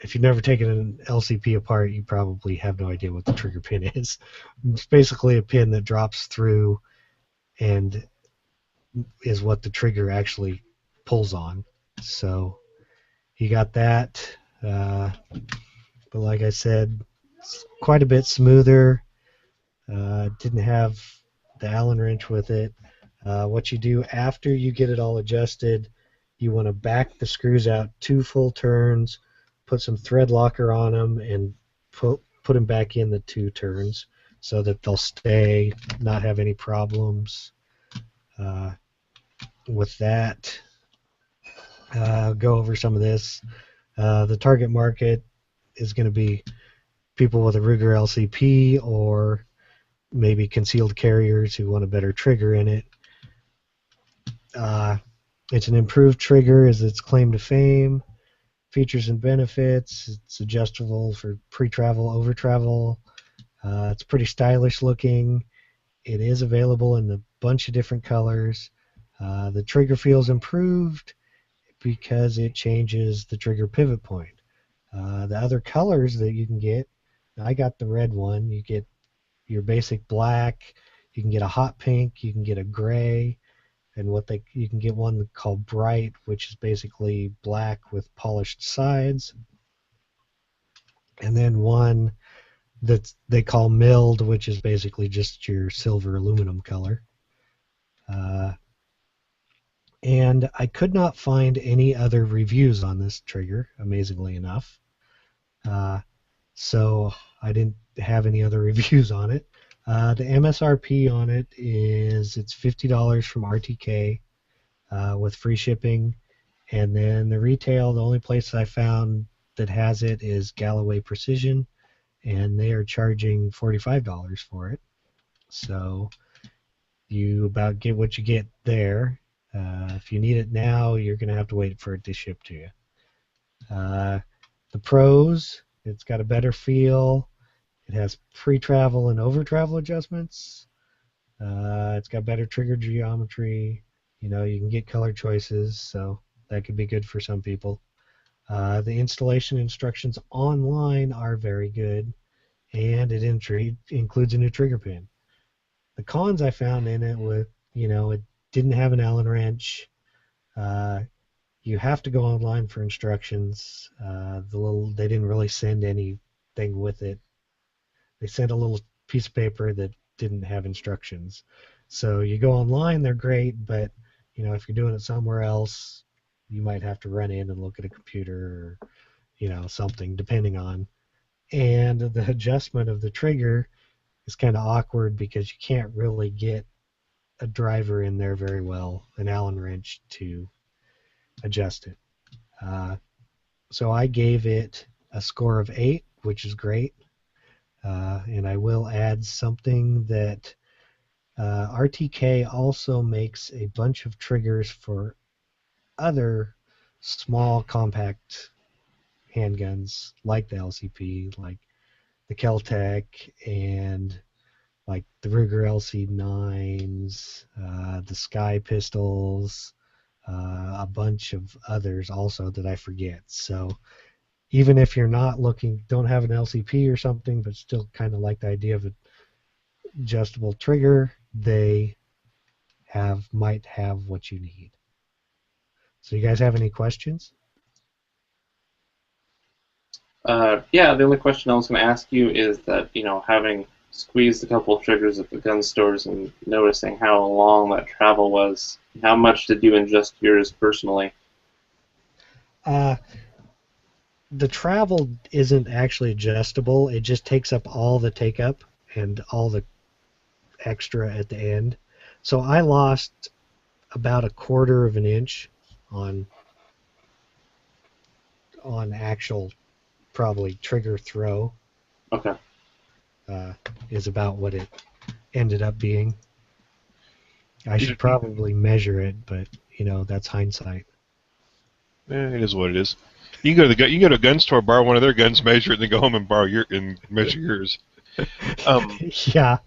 if you've never taken an LCP apart, you probably have no idea what the trigger pin is. It's basically a pin that drops through and is what the trigger actually pulls on. So you got that. But like I said, it's quite a bit smoother. Didn't have the Allen wrench with it. What you do after you get it all adjusted, you want to back the screws out 2 full turns, put some thread locker on them, and put them back in the 2 turns so that they'll stay, not have any problems with that. Go over some of this. The target market is going to be people with a Ruger LCP, or maybe concealed carriers who want a better trigger in it. It's an improved trigger, is its claim to fame. Features and benefits: it's adjustable for pre-travel, over-travel. It's pretty stylish looking. It is available in a bunch of different colors. The trigger feels improved because it changes the trigger pivot point. The other colors that you can get, I got the red one. You get your basic black. You can get a hot pink. You can get a gray, and you can get one called bright, which is basically black with polished sides, and then one that they call milled, which is basically just your silver aluminum color. And I could not find any other reviews on this trigger, amazingly enough. So I didn't have any other reviews on it. The MSRP on it it's $50 from RTK with free shipping. And then the retail, the only place I found that has it is Galloway Precision, and they are charging $45 for it. So you about get what you get there. If you need it now, you're going to have to wait for it to ship to you. The pros, it's got a better feel. It has pre-travel and over-travel adjustments. It's got better trigger geometry. You can get color choices, so that could be good for some people. The installation instructions online are very good, and it includes a new trigger pin. The cons I found in it it didn't have an Allen wrench. You have to go online for instructions. They didn't really send anything with it. They sent a little piece of paper that didn't have instructions. So you go online, they're great, but if you're doing it somewhere else, you might have to run in and look at a computer or something, depending on. And the adjustment of the trigger is kind of awkward because you can't really get a driver in there very well, an Allen wrench, to adjust it. So I gave it a score of 8, which is great. And I will add something that RTK also makes a bunch of triggers for other small compact handguns like the LCP, like the Keltec, and like the Ruger LC9s, the Sky pistols, a bunch of others also that I forget. So even if you're don't have an LCP or something, but still kind of like the idea of an adjustable trigger, they might have what you need. So you guys have any questions? Yeah, the only question I was going to ask you is that, having squeezed a couple of triggers at the gun stores and noticing how long that travel was, how much did you adjust yours personally? The travel isn't actually adjustable. It just takes up all the take-up and all the extra at the end. So I lost about 1/4 of an inch on actual probably trigger throw. Okay. Is about what it ended up being. I should probably measure it, but that's hindsight. It is what it is. You can go to a gun store, borrow one of their guns, measure it, and then go home and measure yours. Yeah.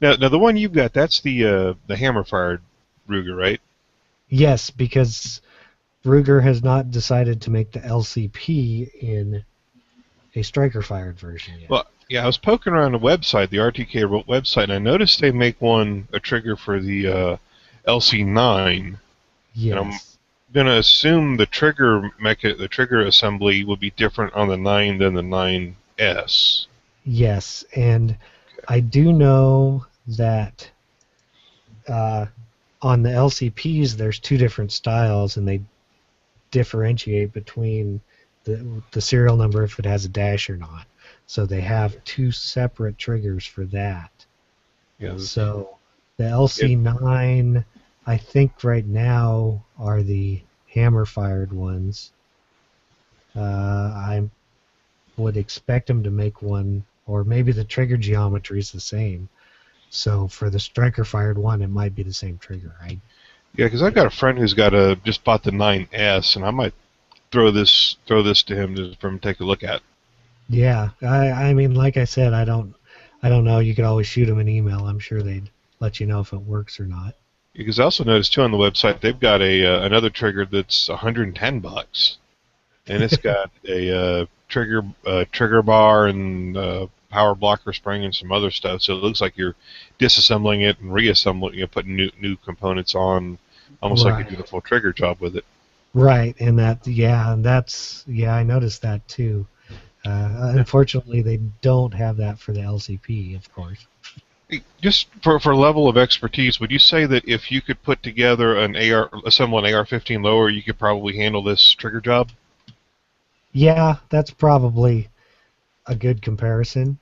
Now the one you've got, that's the hammer-fired Ruger, right? Yes, because Ruger has not decided to make the LCP in a striker-fired version yet. Well, yeah, I was poking around the website, the RTK website, and I noticed they make a trigger for the LC9. Yes. And I'm gonna assume the trigger assembly would be different on the 9 than the 9S. Yes, and I do know that on the LCPs there's 2 different styles, and they differentiate between the serial number if it has a dash or not. So they have 2 separate triggers for that. Yeah. So the LC9, I think right now, are the hammer-fired ones. I would expect them to make one, or maybe the trigger geometry is the same. So for the striker-fired one, it might be the same trigger, right? Yeah, because I've got a friend who's just bought the 9S, and I might throw this to him for him to take a look at. Yeah, I mean, like I said, I don't know. You could always shoot them an email. I'm sure they'd let you know if it works or not. Because I also noticed too on the website they've got a another trigger that's $110, and it's got a trigger bar and power blocker spring and some other stuff. So it looks like you're disassembling it and reassembling it, putting new components on, almost like you're doing a full trigger job with it. Right, and I noticed that too. Unfortunately, they don't have that for the LCP, of course. Just for level of expertise, would you say that if you could put together assemble an AR-15 lower, you could probably handle this trigger job? Yeah, that's probably a good comparison,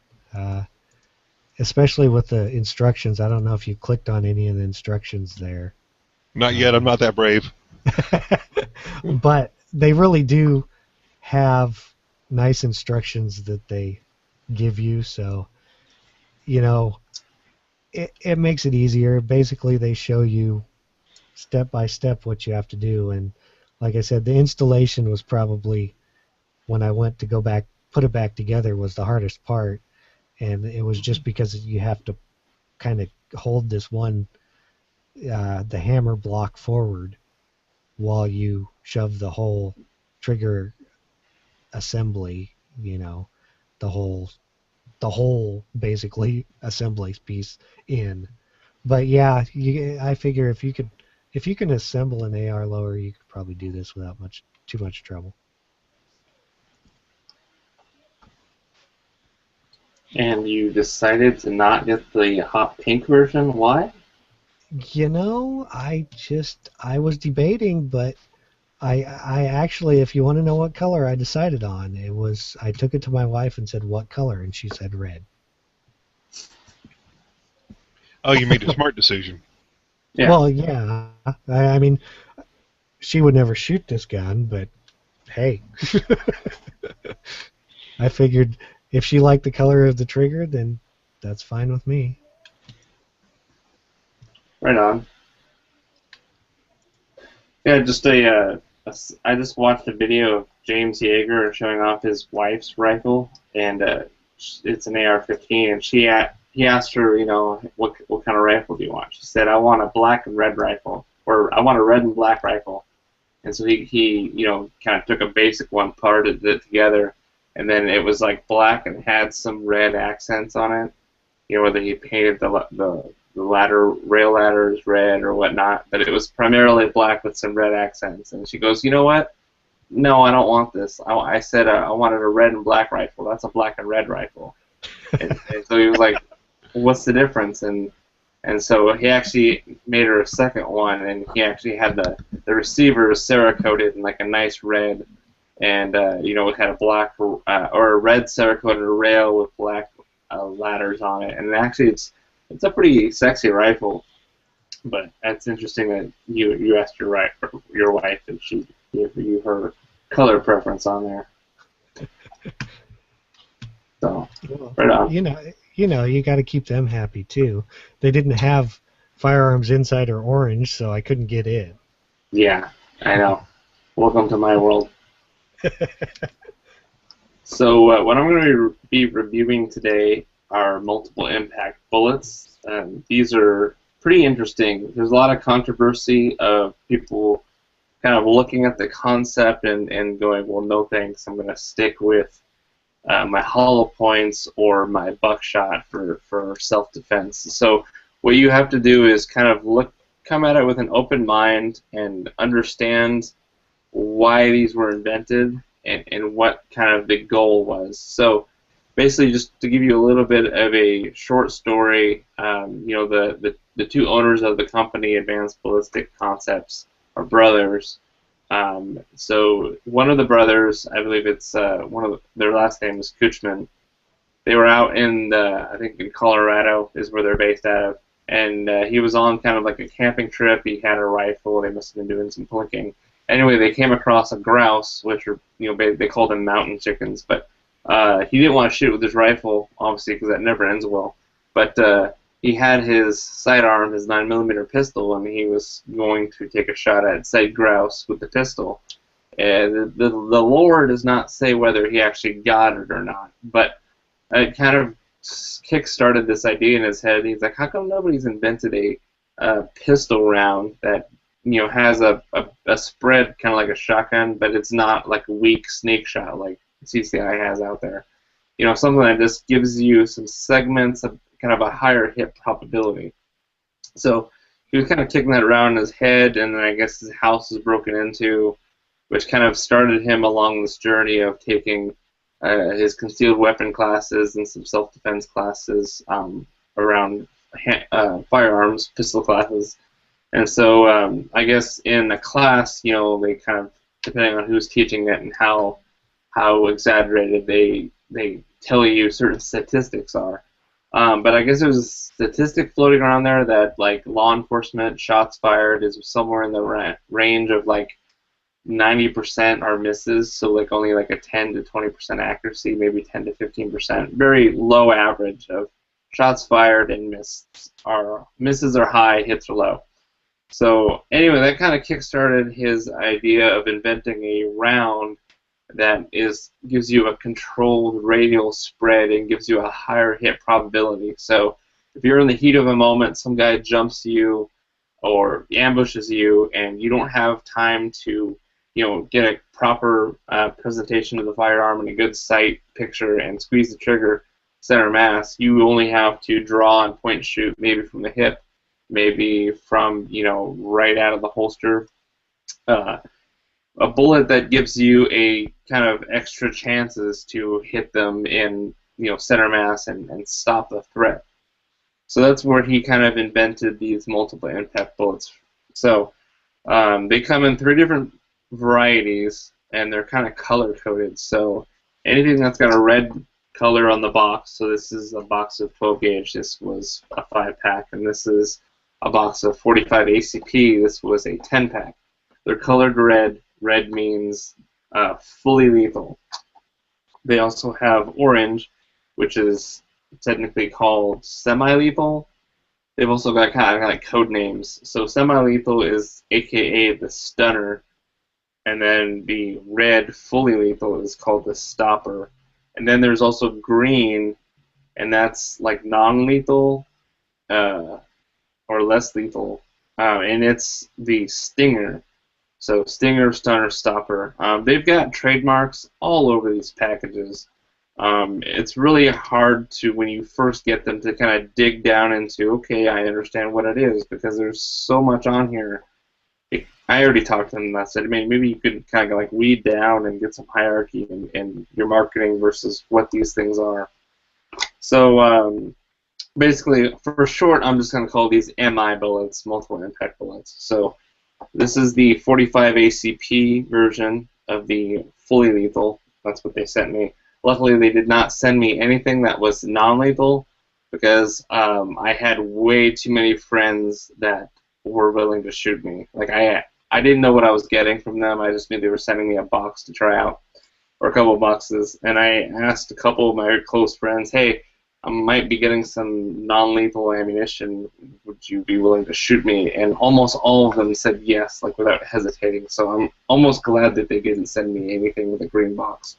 especially with the instructions. I don't know if you clicked on any of the instructions there. Not yet. I'm not that brave. But they really do have nice instructions that they give you, so it makes it easier. Basically, they show you step by step what you have to do, and like I said, the installation was probably, when I went to go back put it back together, was the hardest part, and it was just because you have to kind of hold this one the hammer block forward while you shove the whole trigger assembly, the whole basically assembly piece in. But yeah, I figure if you can assemble an AR lower, you could probably do this without too much trouble. And you decided to not get the hot pink version. Why? I was debating, but I actually, if you want to know what color I decided on, I took it to my wife and said, "What color?" and she said red. Oh, you made a smart decision. Yeah. Well, yeah. I mean, she would never shoot this gun, but hey. I figured if she liked the color of the trigger, then that's fine with me. Right on. Yeah, I just watched a video of James Yeager showing off his wife's rifle, and it's an AR-15, and he asked her, what kind of rifle do you want? She said, I want a black and red rifle, or I want a red and black rifle. And so he kind of took a basic one, parted it together, and then it was like black and had some red accents on it. Whether he painted the rail ladders red or whatnot, but it was primarily black with some red accents. And she goes, you know what? No, I don't want this. I said I wanted a red and black rifle. That's a black and red rifle. And so he was like, what's the difference? And so he actually made her a second one, and he actually had the receiver Cerakoted in like a nice red, and it had a black or a red Cerakoted rail with black ladders on it. And actually, it's a pretty sexy rifle. But that's interesting that you asked your wife if she gave you her color preference on there. So, right on. You got to keep them happy too. They didn't have Firearms Insider Orange, so I couldn't get in. Yeah, I know. Welcome to my world. So what I'm going to be reviewing today are multiple impact bullets. These are pretty interesting. There's a lot of controversy of people kind of looking at the concept and going, well, no thanks, I'm going to stick with my hollow points or my buckshot for self-defense. So what you have to do is kind of come at it with an open mind and understand why these were invented and what kind of the goal was. So basically, just to give you a little bit of a short story, the two owners of the company, Advanced Ballistic Concepts, are brothers. So one of the brothers, I believe it's their last name is Kuchman. They were out I think in Colorado is where they're based out of, and he was on kind of like a camping trip. He had a rifle. They must have been doing some plinking. Anyway, they came across a grouse, which are they called them mountain chickens, but he didn't want to shoot with his rifle, obviously, because that never ends well. But he had his sidearm, his 9mm pistol, and he was going to take a shot at said grouse with the pistol. And the lore does not say whether he actually got it or not, but it kind of kick-started this idea in his head. He's like, how come nobody's invented a pistol round that has a spread kind of like a shotgun, but it's not like a weak snake shot like CCI has out there. Something that just gives you some segments of kind of a higher hit probability. So he was kind of kicking that around in his head, and then I guess his house was broken into, which kind of started him along this journey of taking his concealed weapon classes and some self-defense classes around firearms, pistol classes. And so I guess in a class, they kind of, depending on who's teaching it and how exaggerated they tell you certain statistics are. But I guess there's a statistic floating around there that like law enforcement shots fired is somewhere in the range of like 90% are misses, so like only like a 10 to 20% accuracy, maybe 10 to 15%. Very low average of shots fired and misses are high, hits are low. So anyway, that kind of kickstarted his idea of inventing a round that gives you a controlled radial spread and gives you a higher hit probability. So if you're in the heat of a moment, some guy jumps you or ambushes you, and you don't have time to get a proper presentation of the firearm and a good sight picture and squeeze the trigger center mass, you only have to draw and point shoot, maybe from the hip, maybe from right out of the holster. A bullet that gives you a kind of extra chances to hit them in center mass and stop the threat. So that's where he kind of invented these multiple impact bullets. So they come in 3 different varieties, and they're kind of color coded. So anything that's got a red color on the box, so this is a box of 12 gauge, this was a 5-pack, and this is a box of 45 ACP, this was a 10-pack. They're colored red. Red means fully lethal. They also have orange, which is technically called semi-lethal. They've also got kind of like code names. So semi-lethal is AKA the stunner, and then the red fully lethal is called the stopper. And then there's also green, and that's like non-lethal or less lethal, and it's the stinger. So stinger, stunner, stopper. They've got trademarks all over these packages. It's really hard to, when you first get them, to kind of dig down into, okay, I understand what it is, because there's so much on here. I already talked to them and I said, maybe you could kind of like weed down and get some hierarchy in your marketing versus what these things are. So basically, for short, I'm just going to call these MI bullets, multiple impact bullets. So this is the 45 ACP version of the fully lethal. That's what they sent me. Luckily, they did not send me anything that was non-lethal, because I had way too many friends that were willing to shoot me. Like I didn't know what I was getting from them. I just knew they were sending me a box to try out, or a couple of boxes. And I asked a couple of my close friends, hey, I might be getting some non-lethal ammunition. Would you be willing to shoot me? And almost all of them said yes, like without hesitating. So I'm almost glad that they didn't send me anything with a green box.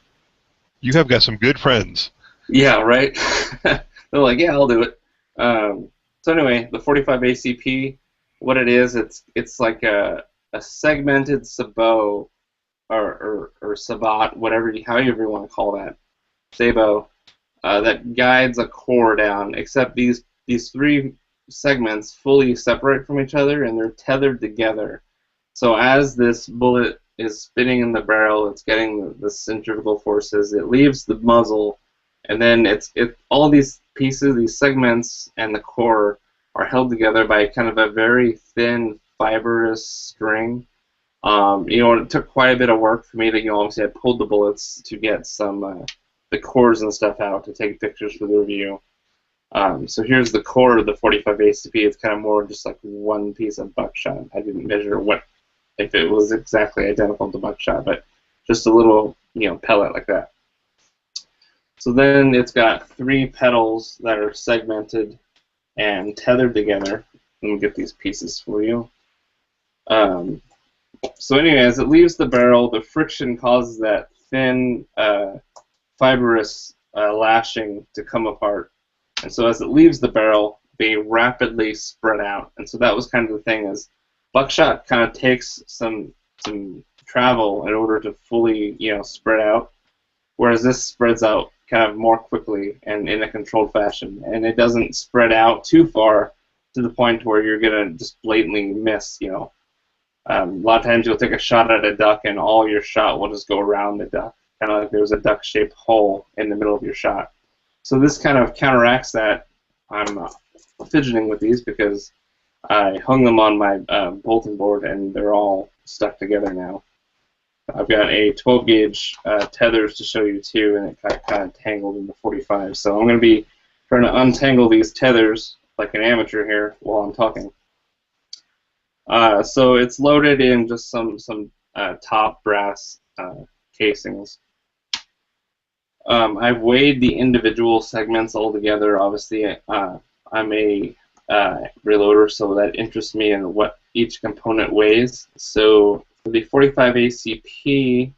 You have got some good friends. Yeah, right? They're like, yeah, I'll do it. So anyway, the 45 ACP, what it is, it's like a segmented sabot or sabot, however you want to call that, sabot, that guides a core down, except these 3 segments fully separate from each other, and they're tethered together. So as this bullet is spinning in the barrel, it's getting the centrifugal forces, it leaves the muzzle, and then all these pieces, these segments, and the core are held together by kind of a very thin, fibrous string. It took quite a bit of work for me to, obviously I pulled the bullets to get some the cores and stuff out to take pictures for the review. So here's the core of the 45 ACP. It's kind of more just like one piece of buckshot. I didn't measure if it was exactly identical to buckshot, but just a little, pellet like that. So then it's got 3 petals that are segmented and tethered together. Let me get these pieces for you. So anyway, as it leaves the barrel, the friction causes that thin, fibrous lashing to come apart. And so as it leaves the barrel, they rapidly spread out. And so that was kind of the thing, is buckshot kind of takes some travel in order to fully, spread out, whereas this spreads out kind of more quickly and in a controlled fashion. And it doesn't spread out too far to the point where you're going to just blatantly miss, A lot of times you'll take a shot at a duck and all your shot will just go around the duck, kind of like there's a duck-shaped hole in the middle of your shot. So this kind of counteracts that. I'm fidgeting with these because I hung them on my bulletin board and they're all stuck together now. I've got a 12-gauge tethers to show you too, and it got kind of tangled in the 45. So I'm going to be trying to untangle these tethers like an amateur here while I'm talking. So it's loaded in just some top brass casings. I've weighed the individual segments all together. Obviously, I'm a reloader, so that interests me in what each component weighs. So for the 45 ACP,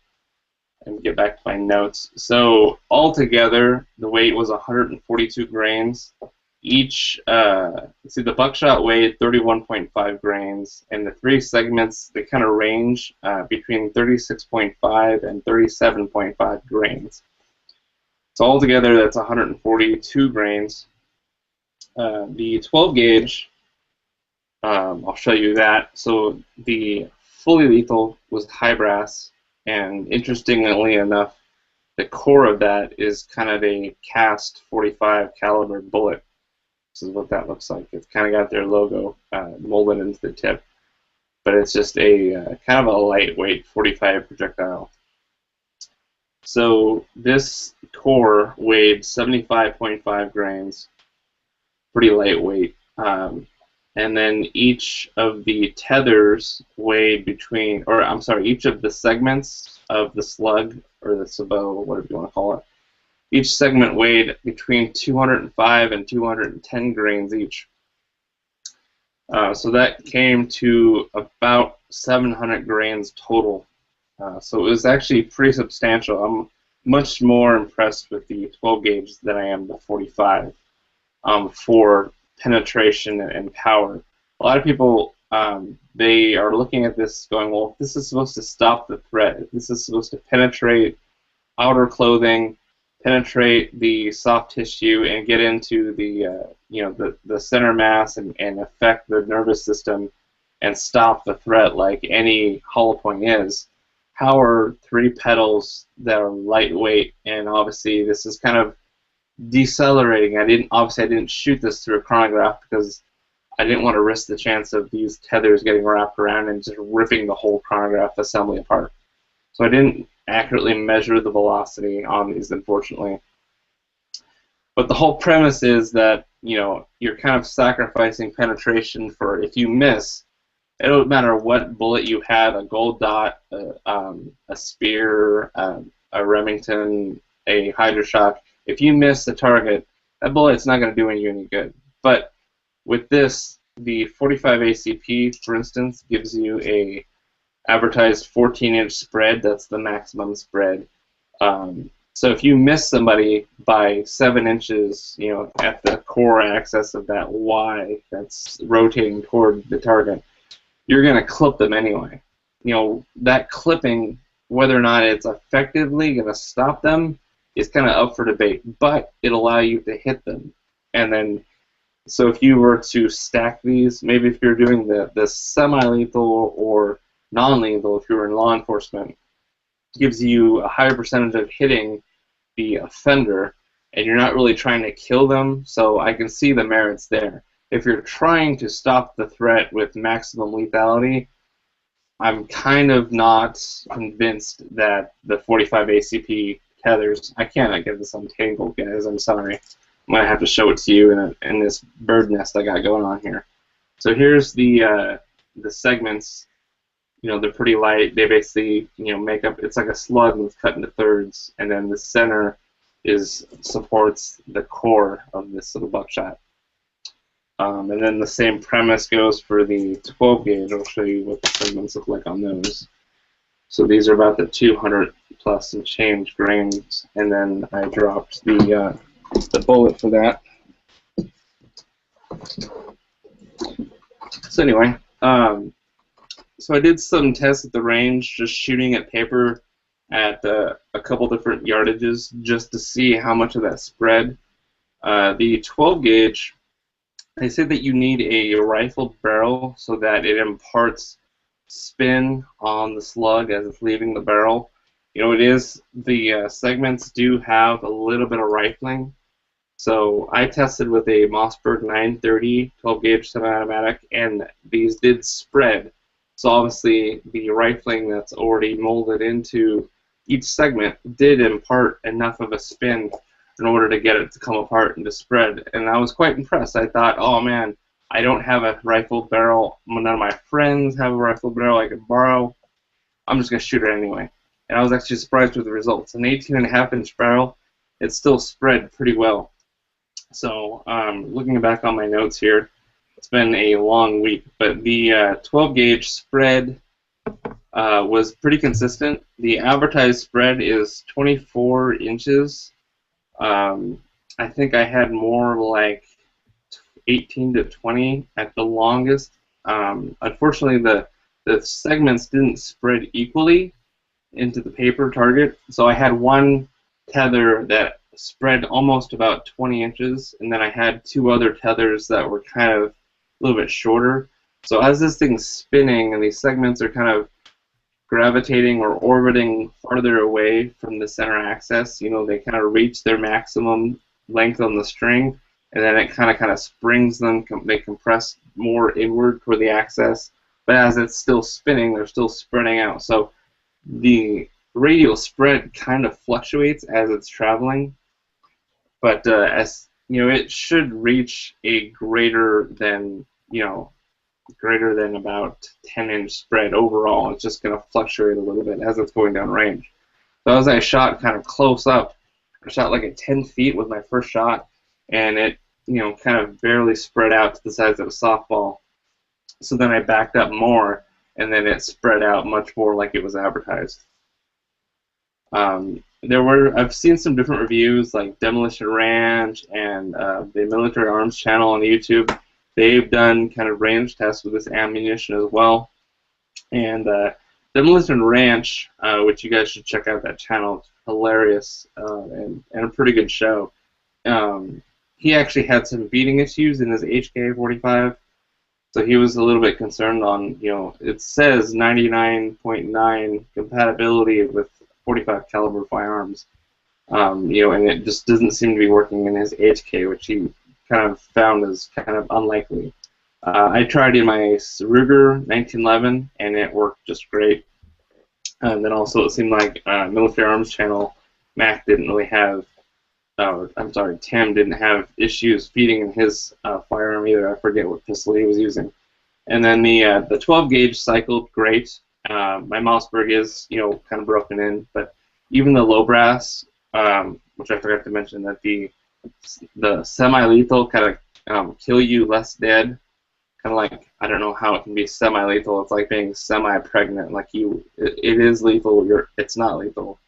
let me get back to my notes. So altogether, the weight was 142 grains. Each, the buckshot weighed 31.5 grains, and the three segments, they kind of range between 36.5 and 37.5 grains. So altogether, that's 142 grains. The 12 gauge, I'll show you that. So the fully lethal was high brass, and interestingly enough, the core of that is kind of a cast 45 caliber bullet. This is what that looks like. It's kind of got their logo molded into the tip, but it's just a kind of a lightweight 45 projectile. So this core weighed 75.5 grains, pretty lightweight. And then each of the tethers weighed between, or I'm sorry, each of the segments of the slug, or the sabot, whatever you want to call it, each segment weighed between 205 and 210 grains each. So that came to about 700 grains total. So it was actually pretty substantial. I'm much more impressed with the 12 gauge than I am the 45 for penetration and power. A lot of people, they are looking at this going, well, this is supposed to stop the threat. This is supposed to penetrate outer clothing, penetrate the soft tissue, and get into the the center mass and affect the nervous system and stop the threat like any hollow point is. How are three pedals that are lightweight, and obviously this is kind of decelerating. I didn't shoot this through a chronograph because I didn't want to risk the chance of these tethers getting wrapped around and just ripping the whole chronograph assembly apart. So I didn't accurately measure the velocity on these, unfortunately. But the whole premise is that you're kind of sacrificing penetration for, if you miss, it don't matter what bullet you had, a gold dot, a spear, a Remington, a Hydroshock. If you miss the target, that bullet's not going to do you any good. But with this, the 45 ACP, for instance, gives you a advertised 14-inch spread. That's the maximum spread. So if you miss somebody by 7 inches, at the core axis of that Y that's rotating toward the target, you're going to clip them anyway. That clipping, whether or not it's effectively going to stop them, is kind of up for debate, but it'll allow you to hit them. And then, so if you were to stack these, maybe if you're doing the semi-lethal or non-lethal, if you're in law enforcement, gives you a higher percentage of hitting the offender, and you're not really trying to kill them, so I can see the merits there. If you're trying to stop the threat with maximum lethality, I'm kind of not convinced that the 45 ACP tethers, I cannot get this untangled, guys, I'm sorry. I'm going to have to show it to you in this bird nest I got going on here. So here's the segments. They're pretty light. They basically, make up, it's like a slug that's cut into thirds, and then the center supports the core of this little buckshot. And then the same premise goes for the 12 gauge. I'll show you what the segments look like on those. So these are about the 200 plus and change grains, and then I dropped the bullet for that. So anyway, so I did some tests at the range, just shooting at paper at a couple different yardages, just to see how much of that spread. The 12 gauge, they say that you need a rifled barrel so that it imparts spin on the slug as it's leaving the barrel. You know, the segments do have a little bit of rifling. So I tested with a Mossberg 930 12 gauge semi-automatic, and these did spread. So obviously the rifling that's already molded into each segment did impart enough of a spin in order to get it to come apart and to spread. And I was quite impressed. I thought, oh man, I don't have a rifled barrel. None of my friends have a rifled barrel I could borrow. I'm just going to shoot it anyway. And I was actually surprised with the results. An 18.5-inch barrel, it still spread pretty well. So looking back on my notes here, it's been a long week, but the 12 gauge spread was pretty consistent. The advertised spread is 24 inches. I think I had more like 18 to 20 at the longest. Unfortunately, the segments didn't spread equally into the paper target, so I had one tether that spread almost about 20 inches, and then I had two other tethers that were kind of a little bit shorter. So as this thing's spinning and these segments are kind of gravitating or orbiting farther away from the center axis, you know, they kind of reach their maximum length on the string, and then it kind of springs them. They compress more inward toward the axis, but as it's still spinning, they're still spreading out. So the radial spread kind of fluctuates as it's traveling, but as you know, it should reach a greater than about 10-inch spread overall. It's just going to fluctuate a little bit as it's going down range. So as I shot kind of close up, I shot like at 10 feet with my first shot, and it, you know, kind of barely spread out to the size of a softball. So then I backed up more, and then it spread out much more like it was advertised. I've seen some different reviews, like Demolition Ranch and the Military Arms channel on YouTube. They've done kind of range tests with this ammunition as well. And Demolition Ranch, which you guys should check out that channel, it's hilarious and a pretty good show. He actually had some beating issues in his HK-45, so he was a little bit concerned on, you know, it says 99.9 compatibility with 45 caliber firearms, you know, and it just doesn't seem to be working in his HK, which he kind of found as kind of unlikely. I tried in my Ruger 1911, and it worked just great. And then also it seemed like Military Arms channel, Mac didn't really have, Tim didn't have issues feeding in his firearm either. I forget what pistol he was using. And then the 12 gauge cycled great. My Mossberg is, you know, kind of broken in, but even the low brass, which I forgot to mention, that the semi-lethal kind of kill you less dead. Kind of like, I don't know how it can be semi-lethal. It's like being semi-pregnant. Like it is lethal. It's not lethal.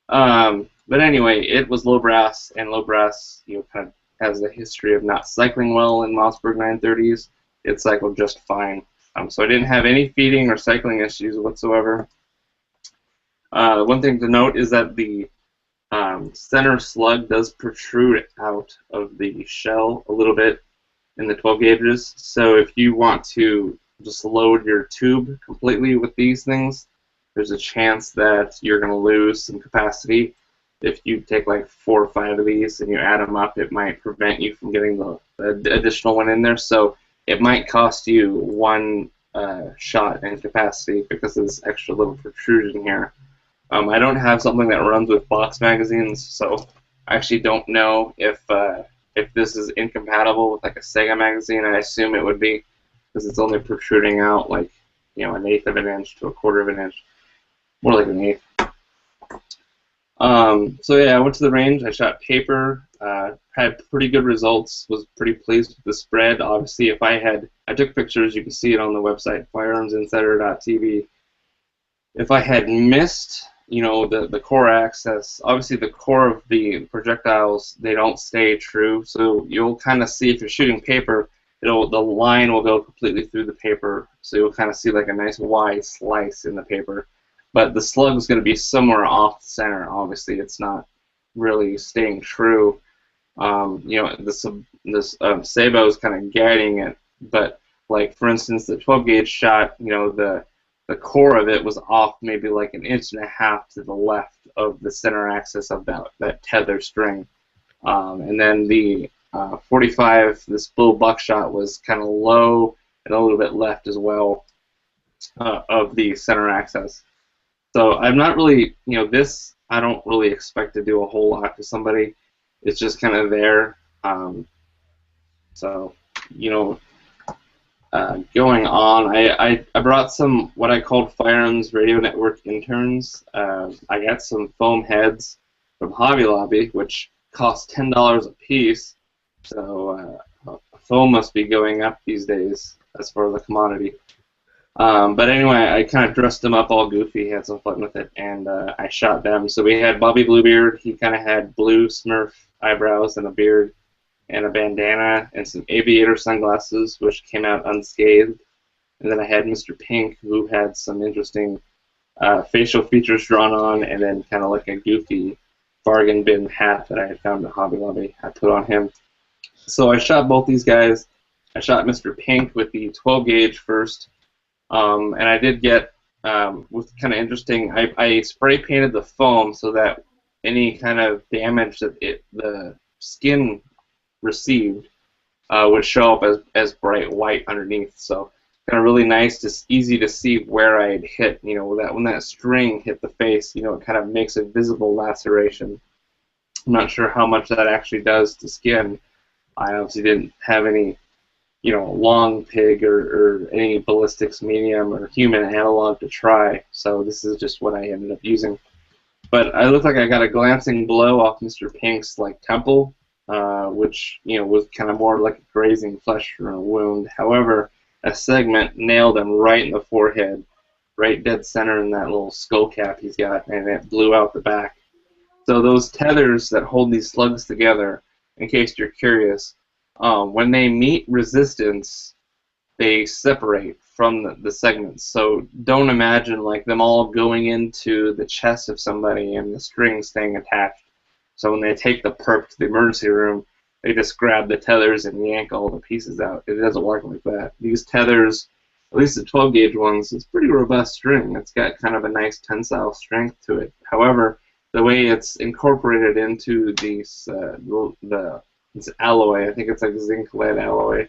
But anyway, it was low brass, and low brass, you know, kind of has a history of not cycling well in Mossberg 930s. It cycled just fine. So I didn't have any feeding or cycling issues whatsoever. One thing to note is that the center slug does protrude out of the shell a little bit in the 12 gauges. So if you want to just load your tube completely with these things, there's a chance that you're going to lose some capacity. If you take like 4 or 5 of these and you add them up, it might prevent you from getting the additional one in there. So it might cost you one shot in capacity because of this extra little protrusion here. I don't have something that runs with box magazines, so I actually don't know if this is incompatible with like a Sega magazine. I assume it would be, because it's only protruding out like, you know, 1/8 of an inch to 1/4 of an inch, more like 1/8. So yeah, I went to the range. I shot paper. Had pretty good results. Was pretty pleased with the spread. Obviously, I took pictures. You can see it on the website, firearmsinsider.tv. If I had missed, you know, the core axis, obviously the core of the projectiles, they don't stay true. So you'll kind of see, if you're shooting paper, the line will go completely through the paper, so you'll kind of see like a nice wide slice in the paper. But the slug is going to be somewhere off the center. Obviously, it's not really staying true. This Sabo is kind of guiding it, but like for instance, the 12 gauge shot, the core of it was off maybe like 1.5 inches to the left of the center axis of that tether string, and then the 45, this blue buckshot, was kind of low and a little bit left as well of the center axis. So I'm not really, this I don't really expect to do a whole lot to somebody. It's just kind of there. Going on, I brought some what I called Firearms Radio Network interns. I got some foam heads from Hobby Lobby, which cost $10 a piece. So foam must be going up these days as far as the commodity. But anyway, I kind of dressed them up all goofy, had some fun with it, and I shot them. So we had Bobby Bluebeard. He kind of had blue Smurf eyebrows and a beard and a bandana and some aviator sunglasses, which came out unscathed. And then I had Mr. Pink, who had some interesting facial features drawn on, and then kind of like a goofy bargain bin hat that I had found at Hobby Lobby. I put on him. So I shot both these guys. I shot Mr. Pink with the 12 gauge first. And I did get, was kind of interesting, I spray painted the foam so that any kind of damage that the skin received would show up as bright white underneath. So kind of really nice, just easy to see where I had hit. When that string hit the face, it kind of makes a visible laceration. I'm not sure how much that actually does to skin. I obviously didn't have any long pig or any ballistics medium or human analog to try, so this is just what I ended up using. But I looked like I got a glancing blow off Mr. Pink's temple, which was kind of more like a grazing flesh wound. However, a segment nailed him right in the forehead, right dead center in that little skull cap he's got, and it blew out the back. So those tethers that hold these slugs together, in case you're curious, when they meet resistance, they separate from the segments. So don't imagine them all going into the chest of somebody and the string staying attached. So when they take the perp to the emergency room, they just grab the tethers and yank all the pieces out. It doesn't work like that. These tethers, at least the 12 gauge ones, it's pretty robust string. It's got kind of a nice tensile strength to it. However, the way it's incorporated into these it's alloy. I think it's like zinc lead alloy.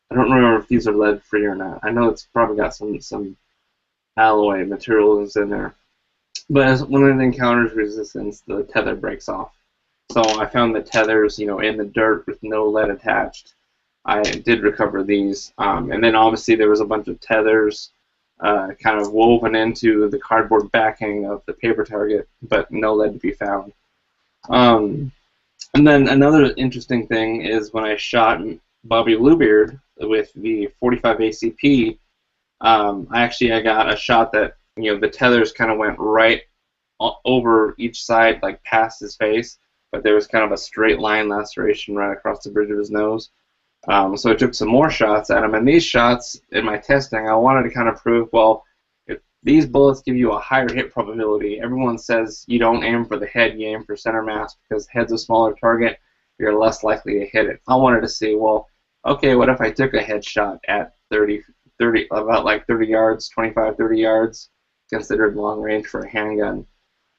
I don't remember if these are lead free or not. I know it's probably got some alloy materials in there. But when it encounters resistance, the tether breaks off. So I found the tethers, in the dirt with no lead attached. I did recover these, and then obviously there was a bunch of tethers kind of woven into the cardboard backing of the paper target, but no lead to be found. And then another interesting thing is when I shot Bobby Bluebeard with the 45 ACP, I got a shot that the tethers kind of went right over each side, past his face, but there was kind of a straight line laceration right across the bridge of his nose. So I took some more shots at him, and these shots in my testing, I wanted to kind of prove, well, if these bullets give you a higher hit probability. Everyone says you don't aim for the head, you aim for center mass, because head's a smaller target, you're less likely to hit it. I wanted to see, well, okay, what if I took a headshot at 30 yards, 25, 30 yards, considered long range for a handgun?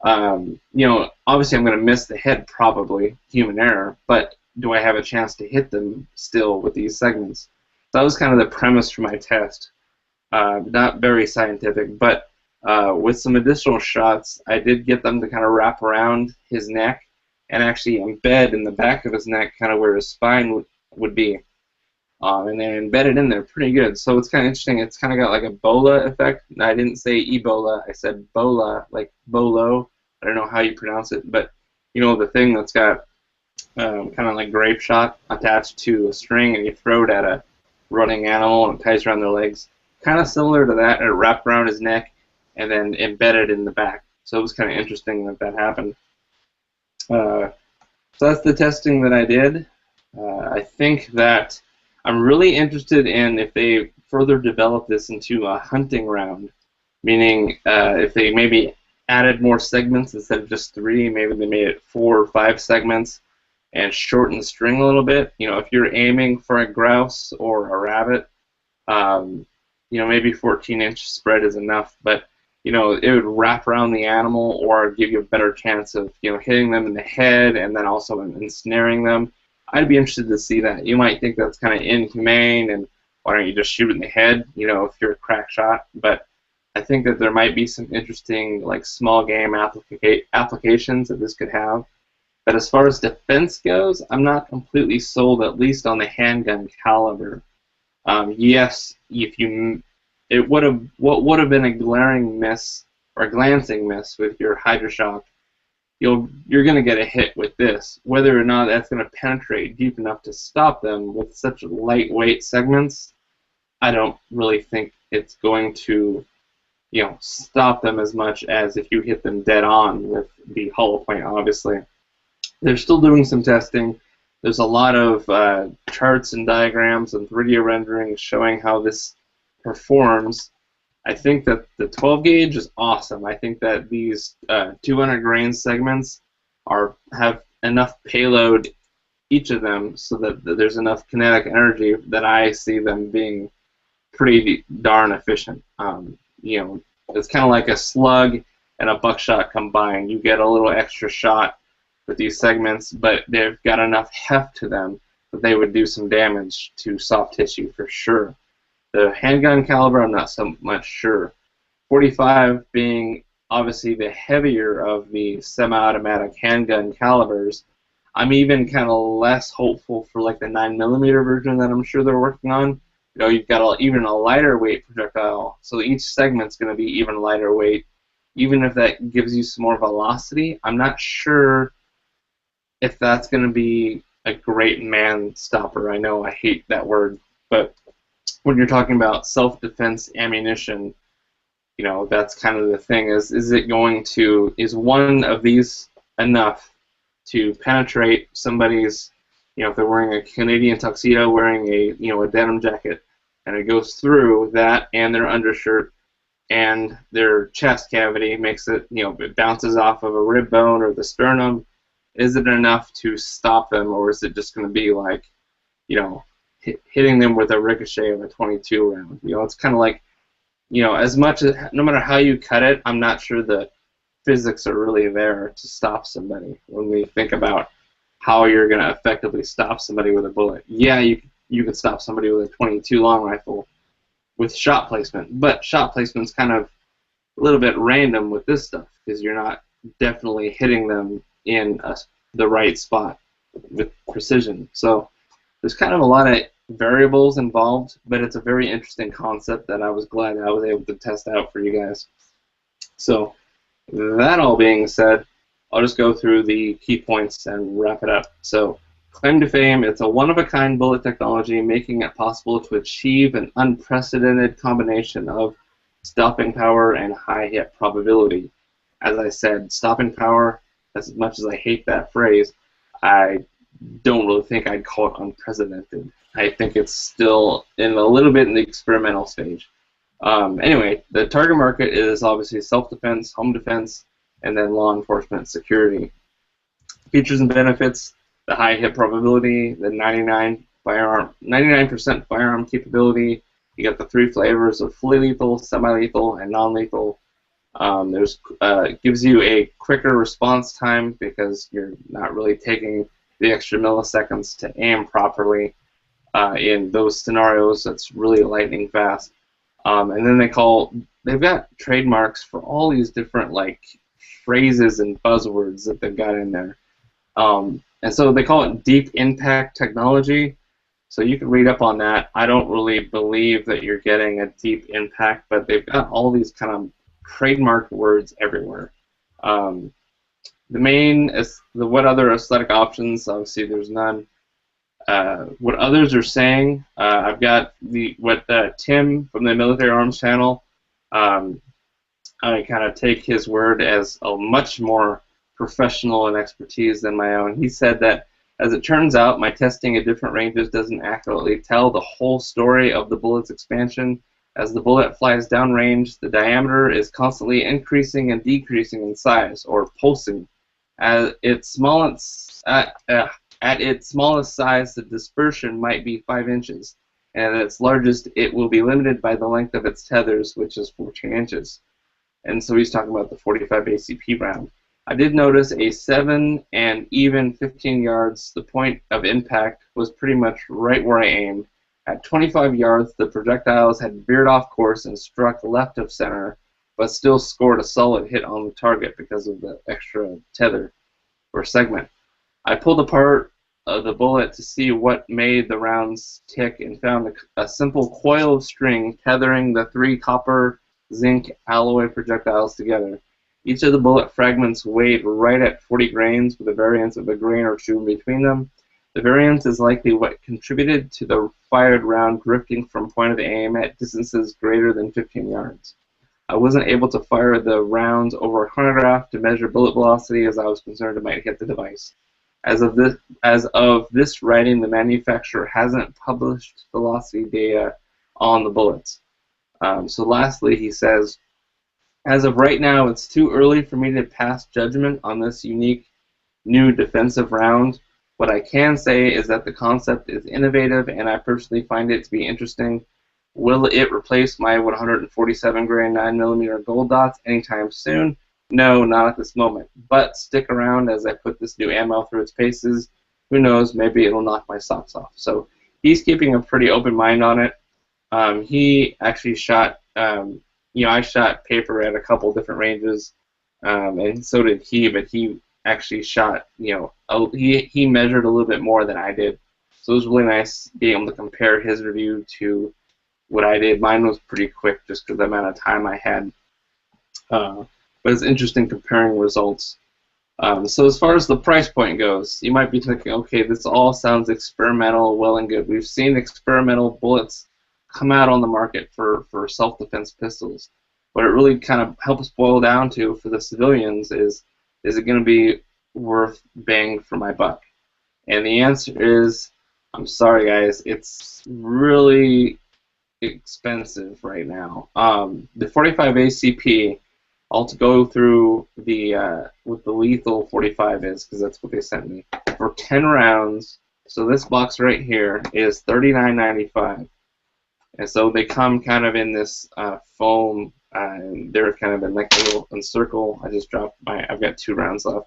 Obviously I'm going to miss the head probably, human error, but do I have a chance to hit them still with these segments? So that was kind of the premise for my test. Not very scientific, but with some additional shots, I did get them to kind of wrap around his neck and actually embed in the back of his neck, kind of where his spine would be. And they're embedded in there pretty good. So it's kind of interesting. It's kind of got like a Bola effect. I didn't say Ebola. I said Bola, like Bolo. I don't know how you pronounce it, but the thing that's got kind of like grape shot attached to a string, and you throw it at a running animal and it ties around their legs. Kind of similar to that, and it wrapped around his neck and then embedded in the back. So it was kind of interesting that happened. So that's the testing that I did. I think that I'm really interested in if they further develop this into a hunting round, meaning if they maybe added more segments instead of just 3, maybe they made it 4 or 5 segments and shorten the string a little bit. You know, if you're aiming for a grouse or a rabbit, you know, maybe 14-inch spread is enough, but you know, it would wrap around the animal or give you a better chance of, you know, hitting them in the head and then also ensnaring them. I'd be interested to see that. You might think that's kind of inhumane, and why don't you just shoot in the head, you know, if you're a crack shot. But I think that there might be some interesting, like, small game applications that this could have. But as far as defense goes, I'm not completely sold, at least on the handgun caliber. Yes, what would have been a glaring miss or a glancing miss with your Hydroshock, you're going to get a hit with this. Whether or not that's going to penetrate deep enough to stop them with such lightweight segments, I don't really think it's going to, you know, stop them as much as if you hit them dead on with the hollow point. Obviously, they're still doing some testing. There's a lot of charts and diagrams and 3D renderings showing how this performs. I think that the 12 gauge is awesome. I think that these 200 grain segments have enough payload, each of them, so that there's enough kinetic energy that I see them being pretty darn efficient. You know, it's kind of like a slug and a buckshot combined. You get a little extra shot with these segments, but they've got enough heft to them that they would do some damage to soft tissue for sure. The handgun caliber, I'm not so much sure. 45 being obviously the heavier of the semi-automatic handgun calibers, I'm even kind of less hopeful for like the 9mm version that I'm sure they're working on. You know, you've got even a lighter weight projectile, so each segment's going to be even lighter weight. Even if that gives you some more velocity, I'm not sure if that's going to be a great man stopper. I know I hate that word, but when you're talking about self-defense ammunition, you know, that's kind of the thing. Is one of these enough to penetrate somebody's, you know, if they're wearing a Canadian tuxedo, wearing a denim jacket, and it goes through that and their undershirt and their chest cavity, makes it, you know, it bounces off of a rib bone or the sternum. Is it enough to stop them, or is it just going to be like, you know, hitting them with a ricochet of a 22 round? You know, it's kind of like, you know, no matter how you cut it, I'm not sure the physics are really there to stop somebody when we think about how you're going to effectively stop somebody with a bullet. Yeah, you could stop somebody with a 22 long rifle with shot placement, but shot placement's kind of a little bit random with this stuff because you're not definitely hitting them in the right spot with precision. So there's kind of a lot of variables involved, but it's a very interesting concept that I was glad that I was able to test out for you guys. So that all being said, I'll just go through the key points and wrap it up. So claim to fame, it's a one-of-a-kind bullet technology making it possible to achieve an unprecedented combination of stopping power and high hit probability. As I said, stopping power, as much as I hate that phrase, I don't really think I'd call it unprecedented. I think it's still a little bit in the experimental stage. Anyway, the target market is obviously self-defense, home defense, and then law enforcement security. Features and benefits: the high hit probability, the 99% firearm capability. You got the 3 flavors of fully lethal, semi-lethal, and non-lethal. Gives you a quicker response time because you're not really taking the extra milliseconds to aim properly in those scenarios. That's really lightning fast. And then they've got trademarks for all these different like phrases and buzzwords that they've got in there. And so they call it deep impact technology. So you can read up on that. I don't really believe that you're getting a deep impact, but they've got all these kind of trademark words everywhere. What other aesthetic options? Obviously, there's none. What others are saying, I've got what Tim from the Military Arms channel. I kind of take his word as a much more professional and expertise than my own. He said that As it turns out, my testing at different ranges doesn't accurately tell the whole story of the bullet's expansion. As the bullet flies downrange, the diameter is constantly increasing and decreasing in size, or pulsing. At its smallest size, the dispersion might be 5 inches, and at its largest, it will be limited by the length of its tethers, which is 14 inches. And so he's talking about the 45 ACP round. I did notice a 7 and even 15 yards, the point of impact was pretty much right where I aimed. At 25 yards, the projectiles had veered off course and struck left of center, but still scored a solid hit on the target because of the extra tether or segment. I pulled apart the bullet to see what made the rounds tick and found a simple coil of string tethering the 3 copper zinc alloy projectiles together. Each of the bullet fragments weighed right at 40 grains with a variance of a grain or 2 between them. The variance is likely what contributed to the fired round drifting from point of aim at distances greater than 15 yards. I wasn't able to fire the rounds over a chronograph to measure bullet velocity as I was concerned it might hit the device. As of this writing, the manufacturer hasn't published velocity data on the bullets. So lastly, he says, as of right now, it's too early for me to pass judgment on this unique new defensive round. What I can say is that the concept is innovative, and I personally find it to be interesting. Will it replace my 147 grain 9mm gold dots anytime soon? No, not at this moment. But stick around as I put this new ammo through its paces. Who knows, maybe it'll knock my socks off. So he's keeping a pretty open mind on it. He actually shot, I shot paper at a couple different ranges, and so did he, but he actually shot, he measured a little bit more than I did. So it was really nice being able to compare his review to what I did. Mine was pretty quick just because of the amount of time I had. But it's interesting comparing results. So as far as the price point goes, you might be thinking, okay, this all sounds experimental, well and good. We've seen experimental bullets come out on the market for self-defense pistols. What it really kind of helps boil down to for the civilians is it going to be worth bang for my buck? And the answer is, I'm sorry guys, it's really expensive right now. The 45 ACP, I'll go through the what the lethal 45 is, because that's what they sent me. For 10 rounds, so this box right here is $39.95. And so they come kind of in this foam, and they're kind of in like a little circle. I just dropped I've got 2 rounds left.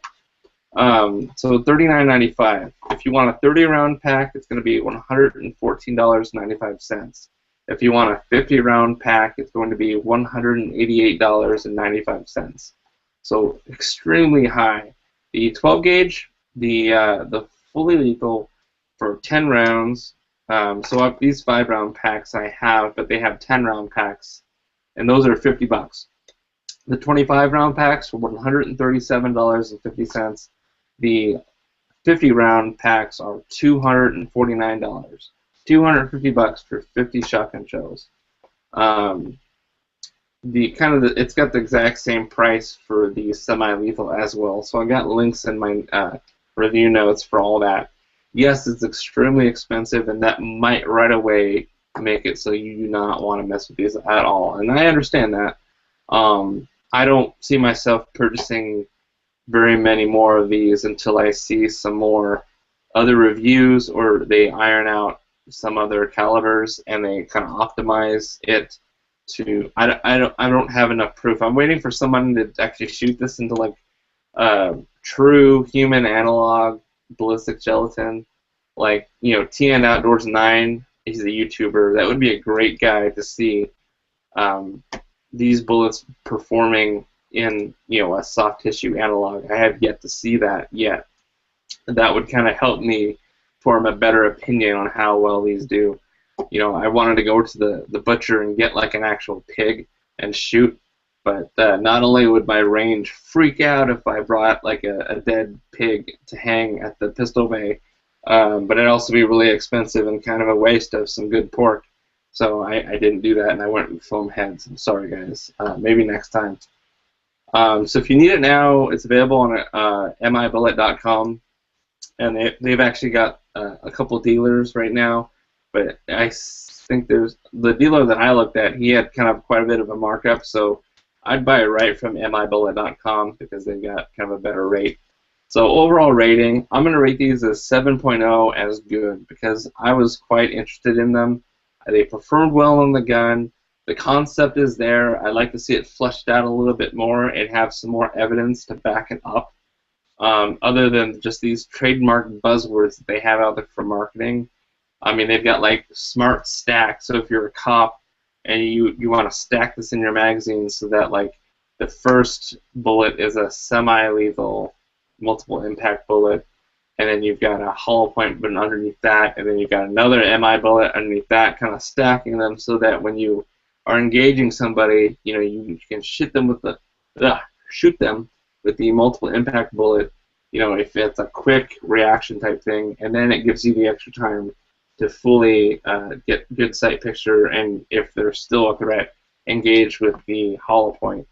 So $39.95. If you want a 30-round pack, it's going to be $114.95. If you want a 50-round pack, it's going to be $188.95. So extremely high. The 12 gauge, the fully lethal for 10 rounds. So these 5-round packs I have, but they have 10-round packs, and those are $50. The 25-round packs were $137.50. The 50-round packs are $249. $250 for 50 shotgun shells. It's got the exact same price for the semi-lethal as well. So I got links in my review notes for all that. Yes, it's extremely expensive, and that might right away make it so you do not want to mess with these at all. And I understand that. I don't see myself purchasing very many more of these until I see some more other reviews, or they iron out some other calibers and they kind of optimize it to. I don't have enough proof. I'm waiting for someone to actually shoot this into like true human analog ballistic gelatin, like TN Outdoors 9. He's a YouTuber. That would be a great guy to see these bullets performing in a soft tissue analog. I have yet to see that yet. That would kind of help me form a better opinion on how well these do. I wanted to go to the butcher and get like an actual pig and shoot, but not only would my range freak out if I brought like a dead pig to hang at the pistol bay, but it'd also be really expensive and kind of a waste of some good pork. So I didn't do that, and I went with foam heads. I'm sorry, guys. Maybe next time. So if you need it now, it's available on mibullet.com. and they've actually got a couple dealers right now. But I think there's the dealer that I looked at. He had kind of quite a bit of a markup, so I'd buy it right from mibullet.com because they've got kind of a better rate. So overall rating, I'm going to rate these as 7.0 as good because I was quite interested in them. They performed well on the gun. The concept is there. I'd like to see it fleshed out a little bit more and have some more evidence to back it up, other than just these trademark buzzwords that they have out there for marketing. I mean, they've got like smart stack. So if you're a cop and you want to stack this in your magazine so that like the first bullet is a semi-lethal multiple impact bullet, and then you've got a hollow point but underneath that, and then you've got another MI bullet underneath that, kind of stacking them so that when you are engaging somebody, you know, you can shoot them with the multiple impact bullet, you know, if it's a quick reaction type thing, and then it gives you the extra time to fully get good sight picture, and if there's still a threat, engage with the hollow point.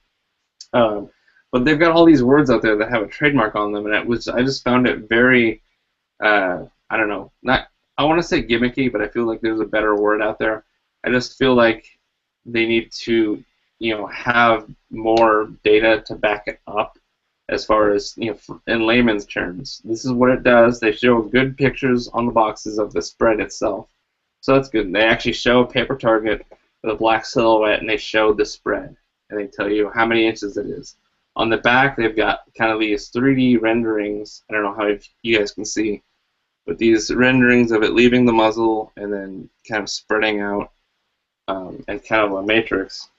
But they've got all these words out there that have a trademark on them, and I just found it very, I don't know, I want to say gimmicky, but I feel like there's a better word out there. I just feel like they need to, you know, have more data to back it up as far as, you know, in layman's terms. This is what it does. They show good pictures on the boxes of the spread itself. So that's good. They actually show a paper target with a black silhouette, and they show the spread, and they tell you how many inches it is. On the back, they've got kind of these 3D renderings. I don't know how you guys can see, but these renderings of it leaving the muzzle and then kind of spreading out, and kind of a matrix.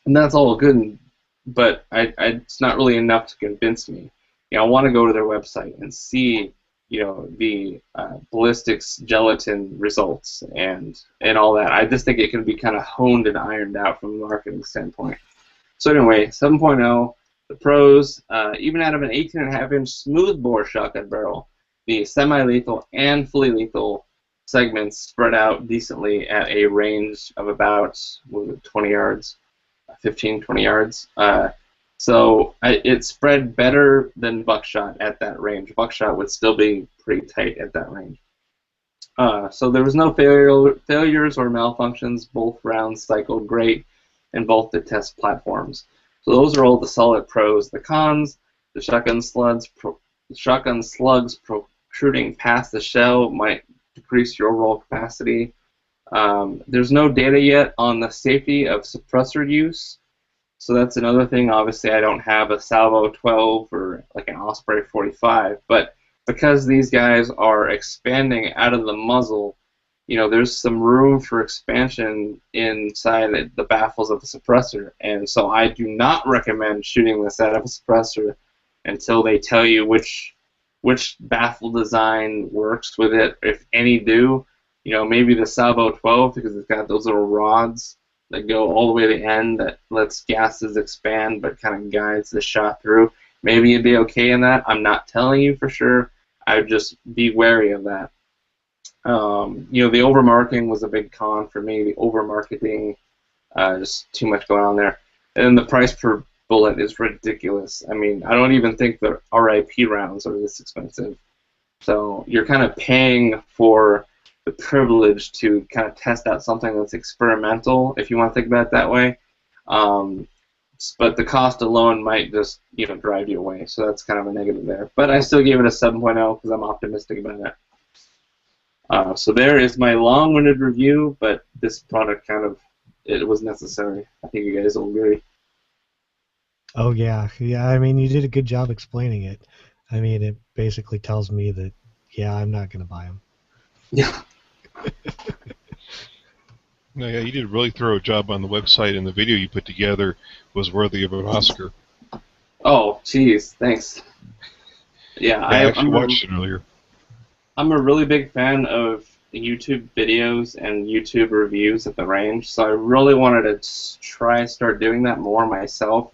And that's all good, but it's not really enough to convince me. You know, I want to go to their website and see, you know, the ballistics gelatin results and all that. I just think it can be kind of honed and ironed out from a marketing standpoint. So anyway, 7.0. The pros, even out of an 18.5-inch smoothbore shotgun barrel, the semi-lethal and fully lethal segments spread out decently at a range of about 20 yards, 15, 20 yards. So it spread better than buckshot at that range. Buckshot would still be pretty tight at that range. So there was no failures or malfunctions. Both rounds cycled great in both the test platforms. So those are all the solid pros. The cons, the shotgun slugs protruding past the shell might decrease your overall capacity. There's no data yet on the safety of suppressor use. So that's another thing. Obviously, I don't have a Salvo 12 or like an Osprey 45, but because these guys are expanding out of the muzzle, you know, there's some room for expansion inside the baffles of the suppressor, and so I do not recommend shooting this out of a suppressor until they tell you which baffle design works with it, if any do. You know, maybe the Salvo 12 because it's got those little rods that go all the way to the end that lets gases expand but kind of guides the shot through. Maybe it'd be okay in that. I'm not telling you for sure. I would just be wary of that. You know, the overmarking was a big con for me. The overmarketing, just too much going on there. And the price per bullet is ridiculous. I mean, I don't even think the RIP rounds are this expensive. So you're kind of paying for the privilege to kind of test out something that's experimental, if you want to think about it that way. But the cost alone might just, you know, drive you away. So that's kind of a negative there. But I still gave it a 7.0 because I'm optimistic about it. So there is my long-winded review, but this product it was necessary. I think you guys will agree. Oh, yeah. Yeah, I mean, you did a good job explaining it. I mean, it basically tells me that, yeah, I'm not going to buy them. Yeah. No, yeah, you did a really thorough job on the website, and the video you put together was worthy of an Oscar. Oh, geez, thanks. Yeah, I actually watched it earlier. I'm a really big fan of YouTube videos and YouTube reviews at the range, so I really wanted to start doing that more myself.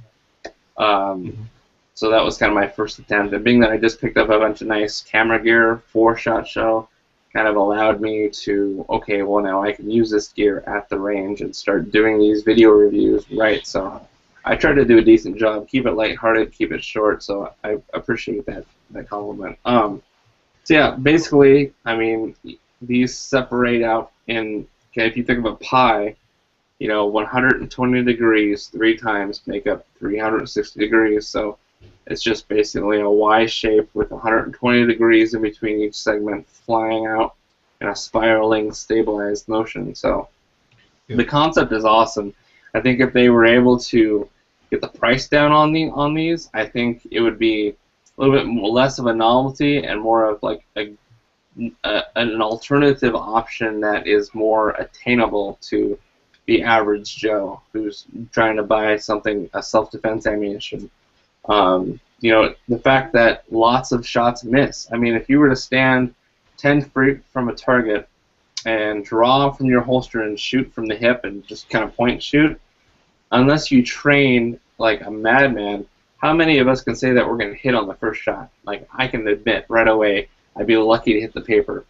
So that was kind of my first attempt. And being that I just picked up a bunch of nice camera gear for SHOT Show, kind of allowed me to, okay, well now I can use this gear at the range and start doing these video reviews, right? So I tried to do a decent job, keep it lighthearted, keep it short, so I appreciate that compliment. So yeah, basically, I mean, these separate out in, okay, if you think of a pie, 120 degrees 3 times make up 360 degrees, so it's just basically a Y shape with 120 degrees in between each segment flying out in a spiraling, stabilized motion. So the concept is awesome. I think if they were able to get the price down on these, I think it would be a little bit less of a novelty and more of like an alternative option that is more attainable to the average Joe who's trying to buy something, a self-defense ammunition. The fact that lots of shots miss. I mean, if you were to stand 10 feet from a target and draw from your holster and shoot from the hip and just kind of point shoot, unless you train like a madman, how many of us can say that we're going to hit on the first shot? Like, I can admit right away I'd be lucky to hit the paper.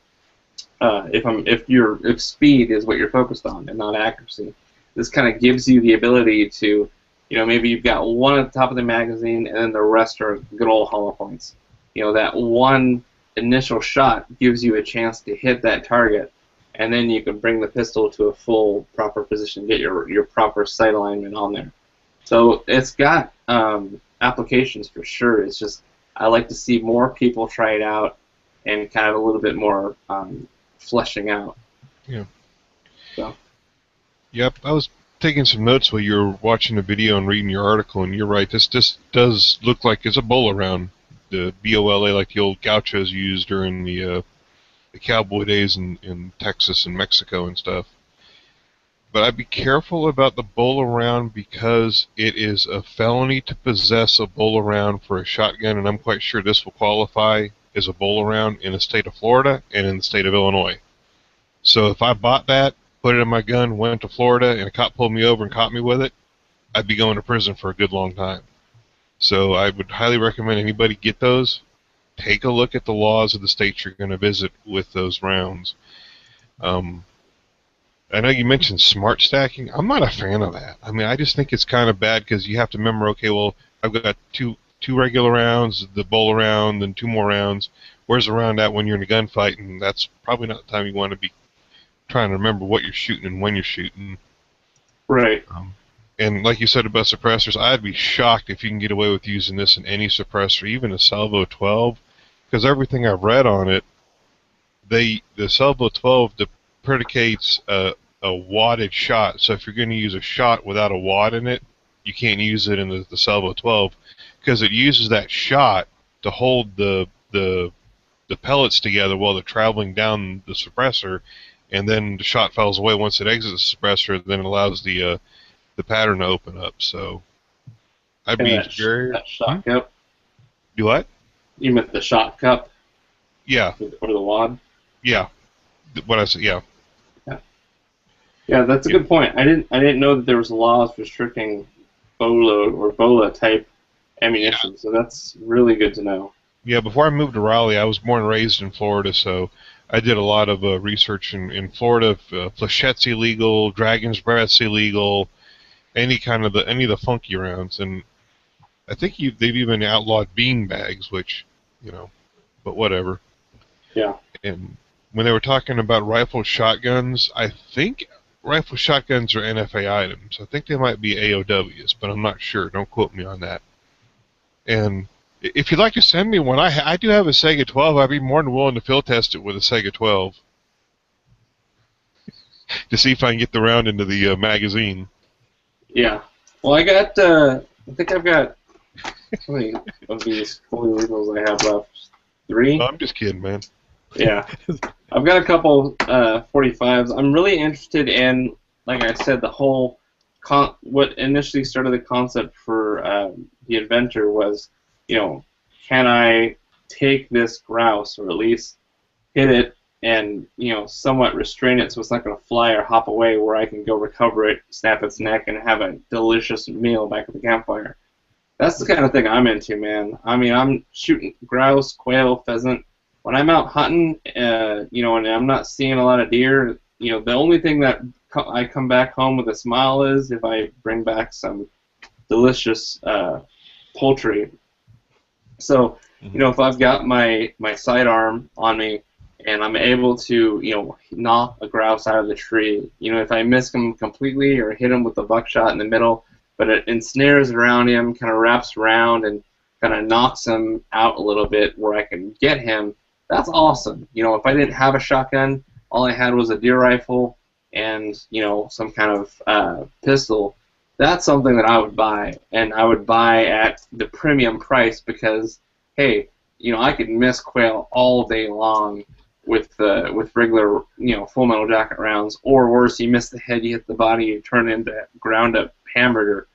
If speed is what you're focused on and not accuracy. This kind of gives you the ability to, maybe you've got one at the top of the magazine and then the rest are good old hollow points. That one initial shot gives you a chance to hit that target, and then you can bring the pistol to a full proper position, get your proper sight alignment on there. So it's got applications for sure. It's just I like to see more people try it out and kind of a little bit more fleshing out. Yeah. So. Yep, I was taking some notes while you were watching the video and reading your article, and you're right. This does look like it's a bola round, the BOLA, like the old gauchos used during the cowboy days in Texas and Mexico and stuff. But I'd be careful about the bola round because it is a felony to possess a bola round for a shotgun, and I'm quite sure this will qualify as a bola round in the state of Florida and in the state of Illinois. So if I bought that, put it in my gun, went to Florida, and a cop pulled me over and caught me with it, I'd be going to prison for a good long time. So I would highly recommend anybody get those. Take a look at the laws of the states you're going to visit with those rounds. I know you mentioned smart stacking. I'm not a fan of that. I mean, I just think it's kind of bad because you have to remember, okay, well, I've got two regular rounds, the bola round, and 2 more rounds. Where's the round at when you're in a gunfight? And that's probably not the time you want to be trying to remember what you're shooting and when you're shooting. Right. And like you said about suppressors, I'd be shocked if you can get away with using this in any suppressor, even a Salvo 12, because everything I've read on it, the Salvo 12 predicates a wadded shot. So if you're going to use a shot without a wad in it, you can't use it in the Salvo 12 because it uses that shot to hold the pellets together while they're traveling down the suppressor, and then the shot falls away once it exits the suppressor. Then it allows the pattern to open up. So I'd be very. That shot cup. Do what? You meant the shot cup? Yeah. Or the wad? Yeah. What I said? Yeah. Yeah, that's a good point. I didn't know that there was laws restricting bola type ammunition. So that's really good to know. Yeah, before I moved to Raleigh, I was born and raised in Florida, so I did a lot of research in Florida. Flechette's illegal, Dragon's Breath's illegal, any of the funky rounds, and I think they've even outlawed bean bags, which, but whatever. Yeah. And when they were talking about rifle shotguns, I think rifle shotguns are NFA items. I think they might be AOWs, but I'm not sure. Don't quote me on that. And if you'd like to send me one, I do have a Sega 12. I'd be more than willing to field test it with a Sega 12 to see if I can get the round into the magazine. Yeah. Well, I think I've got how many of these fully legals I have left? 3? No, I'm just kidding, man. Yeah. I've got a couple 45s. I'm really interested in, like I said, the whole what initially started the concept for the inventor was, can I take this grouse or at least hit it and, somewhat restrain it so it's not going to fly or hop away where I can go recover it, snap its neck, and have a delicious meal back at the campfire. That's the kind of thing I'm into, man. I mean, I'm shooting grouse, quail, pheasant. When I'm out hunting, and I'm not seeing a lot of deer, the only thing that I come back home with a smile is if I bring back some delicious poultry. So, if I've got my sidearm on me and I'm able to, knock a grouse out of the tree, if I miss him completely or hit him with a buckshot in the middle, but it ensnares around him, kind of wraps around and kind of knocks him out a little bit where I can get him, that's awesome. If I didn't have a shotgun, all I had was a deer rifle and, some kind of pistol, that's something that I would buy, and I would buy at the premium price because, hey, I could miss quail all day long with regular, full metal jacket rounds, or worse, you miss the head, you hit the body, you turn into ground up hamburger.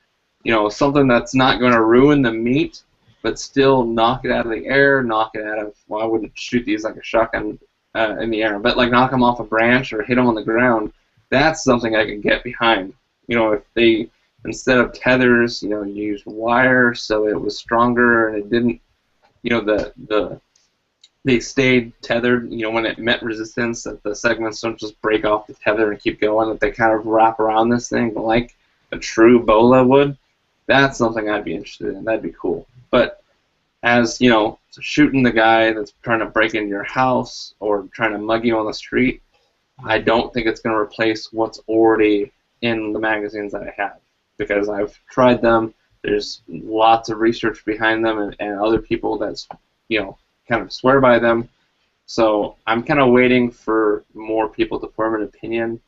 Something that's not going to ruin the meat, but still knock it out of the air, knock it out of, well, I wouldn't shoot these like a shotgun in the air, but like knock them off a branch or hit them on the ground, that's something I could get behind. If they, instead of tethers, you used wire so it was stronger and it didn't, they stayed tethered, when it met resistance, that the segments don't just break off the tether and keep going, that they kind of wrap around this thing like a true bola would, that's something I'd be interested in. That'd be cool. But as, shooting the guy that's trying to break into your house or trying to mug you on the street, I don't think it's going to replace what's already in the magazines that I have, because I've tried them. There's lots of research behind them and other people that's, kind of swear by them. So I'm kind of waiting for more people to form an opinion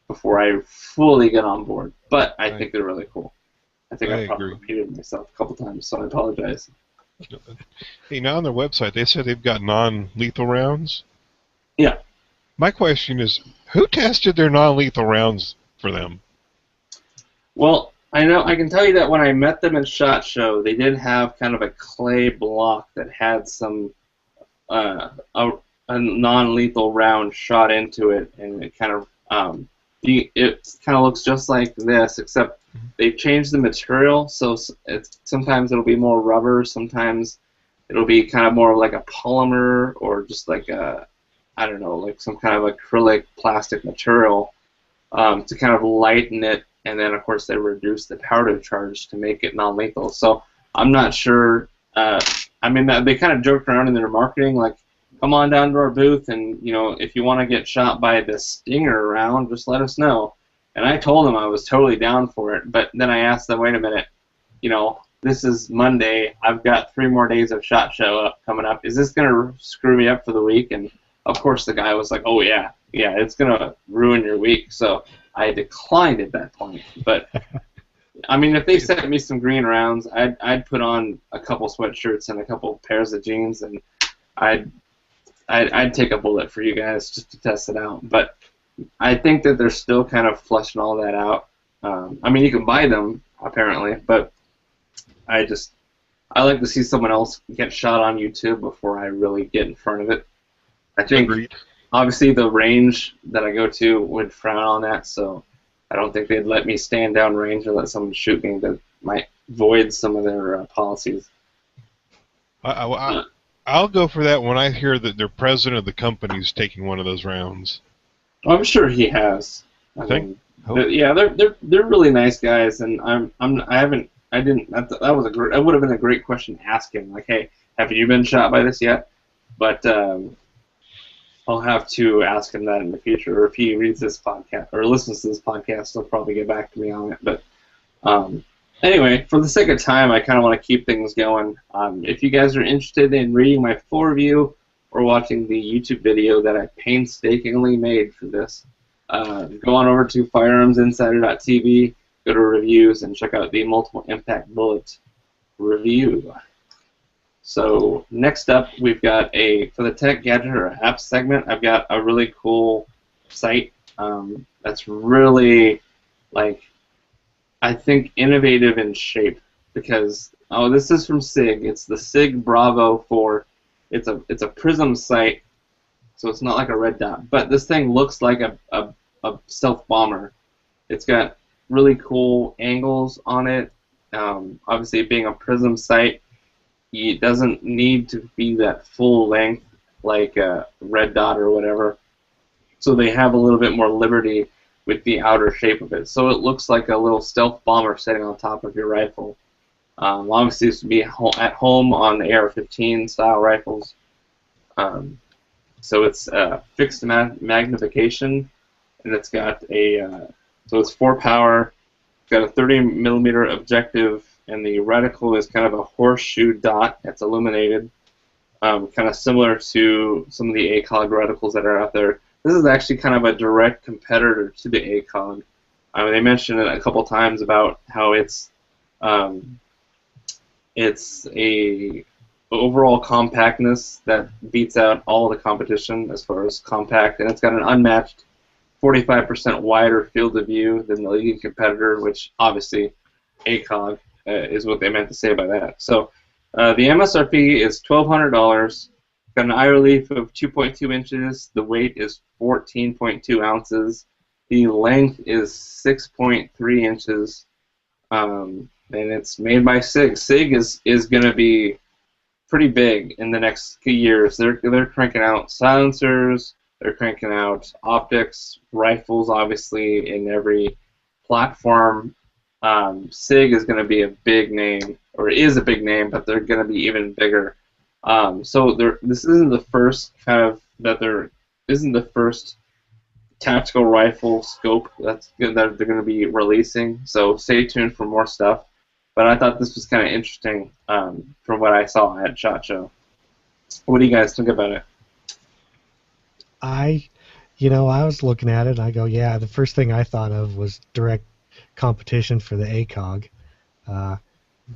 before I fully get on board. But I think they're really cool. I think I probably repeated myself a couple times, so I apologize. Hey, now on their website, they said they've got non-lethal rounds. Yeah. My question is, who tested their non-lethal rounds for them? Well, I can tell you that when I met them at SHOT Show, they did have kind of a clay block that had some a non-lethal round shot into it, and it kind of looks just like this, except they changed the material, so sometimes it'll be more rubber, sometimes it'll be kind of more like a polymer or just like like some kind of acrylic plastic material to kind of lighten it. And then, of course, they reduce the powder charge to make it non-lethal. So I'm not sure. They kind of joked around in their marketing, like, come on down to our booth, and if you want to get shot by the Stinger round, just let us know. And I told them I was totally down for it. But then I asked them, wait a minute, this is Monday. I've got 3 more days of SHOT Show coming up. Is this going to screw me up for the week? And of course, the guy was like, oh yeah, it's going to ruin your week. So I declined at that point, but if they sent me some green rounds, I'd put on a couple sweatshirts and a couple pairs of jeans, and I'd take a bullet for you guys just to test it out. But I think that they're still kind of fleshing all that out. You can buy them apparently, but I like to see someone else get shot on YouTube before I really get in front of it. I think. Agreed. Obviously, the range that I go to would frown on that, so I don't think they'd let me stand down range or let someone shoot me. That might void some of their policies. I'll go for that when I hear that their president of the company is taking one of those rounds. I'm sure he has. They're really nice guys, and that would have been a great question to ask him. Like, hey, have you been shot by this yet? But I'll have to ask him that in the future, or if he reads this podcast or listens to this podcast, he'll probably get back to me on it. But anyway, for the sake of time, I kind of want to keep things going. If you guys are interested in reading my full review or watching the YouTube video that I painstakingly made for this, go on over to firearmsinsider.tv, go to reviews, and check out the Multiple Impact Bullet review. So next up, we've got for the Tech, Gadget, or App segment, I've got a really cool site that's really, I think, innovative in shape, because, this is from SIG. It's the SIG Bravo 4. It's a prism site, so it's not like a red dot, but this thing looks like a stealth bomber. It's got really cool angles on it. Obviously, being a prism site, it doesn't need to be that full length like a red dot or whatever. So they have a little bit more liberty with the outer shape of it. So it looks like a little stealth bomber sitting on top of your rifle. Obviously, this would be at home on the AR-15 style rifles. So it's fixed magnification, and it's got so it's 4 power. It's got a 30 millimeter objective, and the reticle is kind of a horseshoe dot that's illuminated, kind of similar to some of the ACOG reticles that are out there. This is actually kind of a direct competitor to the ACOG. They mentioned it a couple times about how it's a overall compactness that beats out all the competition as far as compact, and it's got an unmatched 45% wider field of view than the leading competitor, which obviously ACOG is what they meant to say by that. So the MSRP is $1,200. Got an eye relief of 2.2 inches. The weight is 14.2 ounces. The length is 6.3 inches. And it's made by SIG. SIG is going to be pretty big in the next few years. They're cranking out silencers. They're cranking out optics, rifles, obviously, in every platform. SIG is going to be a big name, or is a big name, but they're going to be even bigger. So this isn't the first isn't the first tactical rifle scope that they're going to be releasing. So stay tuned for more stuff. But I thought this was kind of interesting from what I saw at SHOT Show. What do you guys think about it? I was looking at it and I go, yeah, the first thing I thought of was direct competition for the ACOG.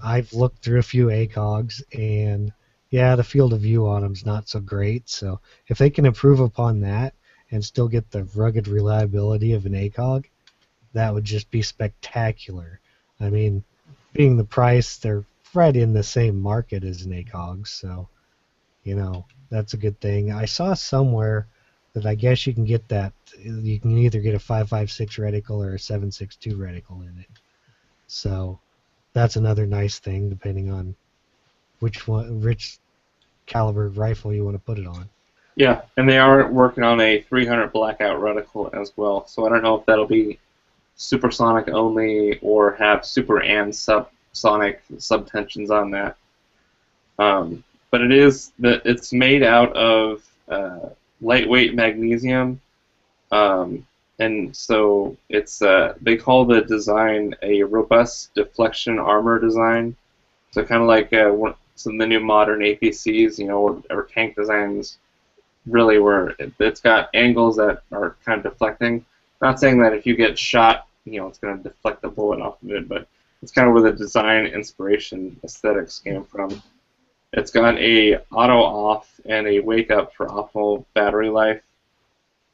I've looked through a few ACOGs, and yeah, the field of view on them's not so great. So if they can improve upon that and still get the rugged reliability of an ACOG, that would just be spectacular. I mean, being the price, they're right in the same market as an ACOG, so that's a good thing. I saw somewhere that I guess you can get that. You can either get a 5.56 reticle or a 7.62 reticle in it. So that's another nice thing, depending on which caliber rifle you want to put it on. Yeah, and they are working on a 300 blackout reticle as well. So I don't know if that'll be supersonic only or have super and subsonic subtensions on that. But it's made out of lightweight magnesium, and so it's they call the design a robust deflection armor design. So kind of like some of the new modern APCs, or tank designs, really where it's got angles that are kind of deflecting. Not saying that if you get shot, it's going to deflect the bullet off of it, but it's kind of where the design inspiration aesthetics came from. It's got a auto off and a wake up for optimal battery life.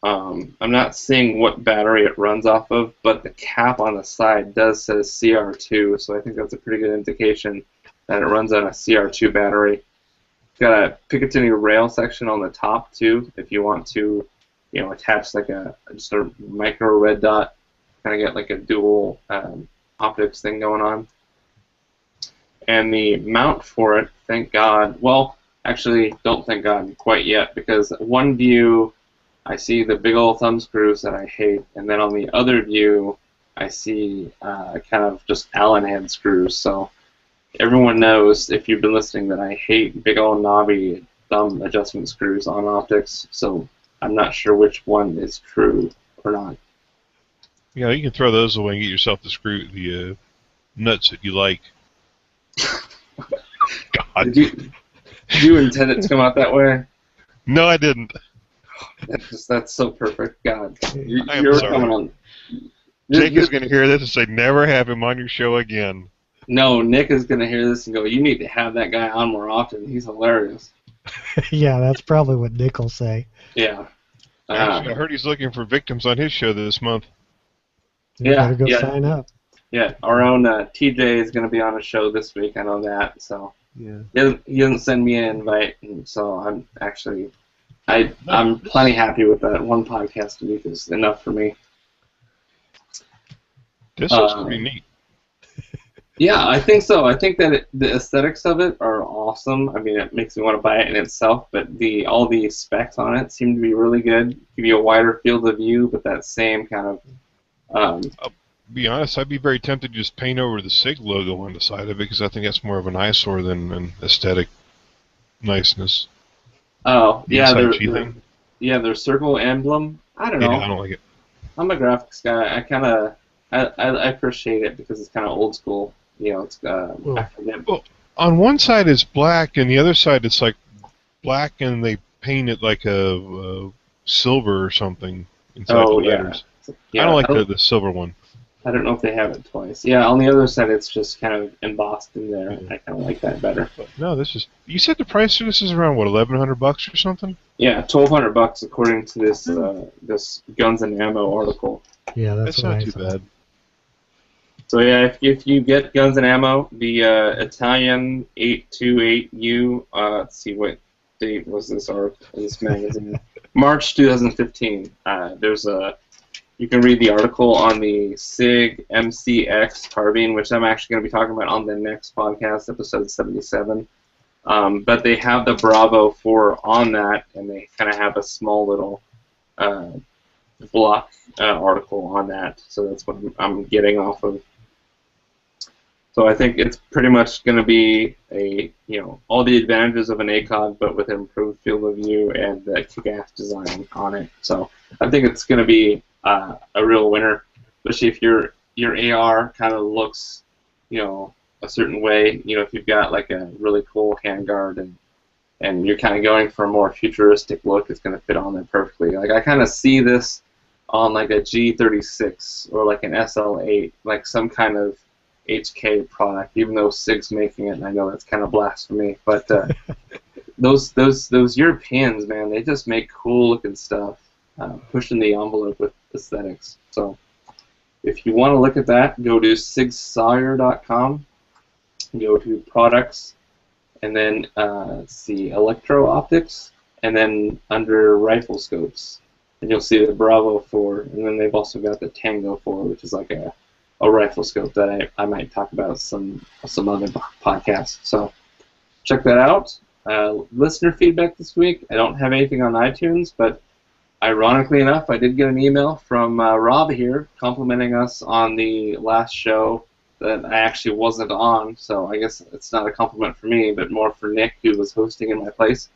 I'm not seeing what battery it runs off of, but the cap on the side does say CR2, so I think that's a pretty good indication that it runs on a CR2 battery. It's got a Picatinny rail section on the top too, if you want to, attach like just a micro red dot, kind of get like a dual optics thing going on. And the mount for it, thank God. Well, actually, don't thank God quite yet, because one view, I see the big old thumb screws that I hate, and then on the other view, I see kind of just Allen head screws. So everyone knows, if you've been listening, that I hate big old knobby thumb adjustment screws on optics. So I'm not sure which one is true or not. Yeah, you can throw those away and get yourself the nuts that you like. God. Did you intend it to come out that way? No, I didn't. That's so perfect. God, you're sorry. Coming on. Jake is going to hear this and say, never have him on your show again. No, Nick is going to hear this and go, you need to have that guy on more often. He's hilarious. Yeah, that's probably what Nick will say. Yeah. Actually, I heard he's looking for victims on his show this month. You better go sign up. Yeah, our own TJ is going to be on a show this week. I know that. So yeah, he doesn't send me an invite, and so I'm actually I'm plenty happy with that. One podcast a week is enough for me. This is pretty neat. Yeah, I think so. I think that the aesthetics of it are awesome. I mean, it makes me want to buy it in itself, but all the specs on it seem to be really good. Give you a wider field of view, but that same kind of be honest, I'd be very tempted to just paint over the SIG logo on the side of it because I think that's more of an eyesore than an aesthetic niceness. Oh, The yeah, inside G thing. yeah, their circle emblem. I don't Yeah, know. I don't like it. I'm a graphics guy. I appreciate it because it's kind of old school. You know, it's I forget. Well, on one side it's black, and the other side it's like black, and they paint it like a silver or something inside the Oh yeah, letters. yeah. I don't like the silver one. I don't know if they have it twice. Yeah, on the other side it's just kind of embossed in there. I kind of like that better. No, this is. You said the price for this is around what, $1,100 or something? Yeah, $1,200 according to this this Guns and Ammo article. Yeah, That's not too bad. So yeah, if you get Guns and Ammo, the Italian 828U. Let's see, what date was this article? This magazine? March 2015. There's a. You can read the article on the SIG MCX carbine, which I'm actually going to be talking about on the next podcast, episode 77. But they have the Bravo 4 on that, and they kind of have a small little block article on that. So that's what I'm getting off of. So I think it's pretty much going to be all the advantages of an ACOG, but with improved field of view and the kick-ass design on it. So I think it's going to be a real winner, especially if your AR kind of looks, a certain way. If you've got like a really cool handguard and you're kind of going for a more futuristic look, it's going to fit on there perfectly. Like I kind of see this on like a G36 or like an SL8, like some kind of HK product, even though SIG's making it, and I know that's kind of blasphemy, but those Europeans, man, they just make cool looking stuff, pushing the envelope with aesthetics. So if you want to look at that, go to sigsawyer.com, go to products, and then see electro optics, and then under rifle scopes, and you'll see the Bravo 4, and then they've also got the Tango 4, which is like a rifle scope that I might talk about some other podcasts. So check that out. Listener feedback this week. I don't have anything on iTunes, but ironically enough, I did get an email from Rob here complimenting us on the last show that I actually wasn't on. So I guess it's not a compliment for me, but more for Nick, who was hosting in my place.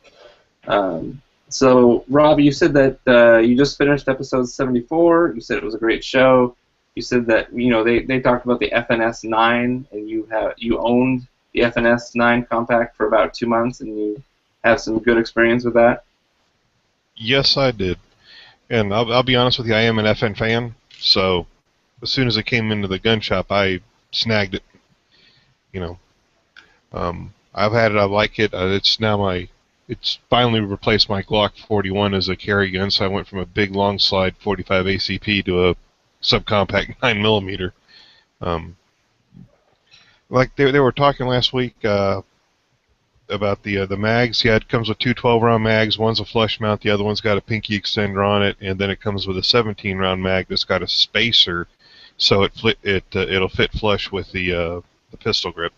So Rob, you said that you just finished episode 74. You said it was a great show. You said that they talked about the FNS 9, and you owned the FNS 9 compact for about 2 months, and you have some good experience with that. Yes, I did, and I'll be honest with you, I am an FN fan. So as soon as it came into the gun shop, I snagged it. I've had it. I like it. It's finally replaced my Glock 41 as a carry gun. So I went from a big long slide 45 ACP to a subcompact 9mm. Like they were talking last week about the mags. Yeah, it comes with two 12-round mags. One's a flush mount, the other one's got a pinky extender on it, and then it comes with a 17-round mag that's got a spacer, so it'll fit flush with the pistol grip.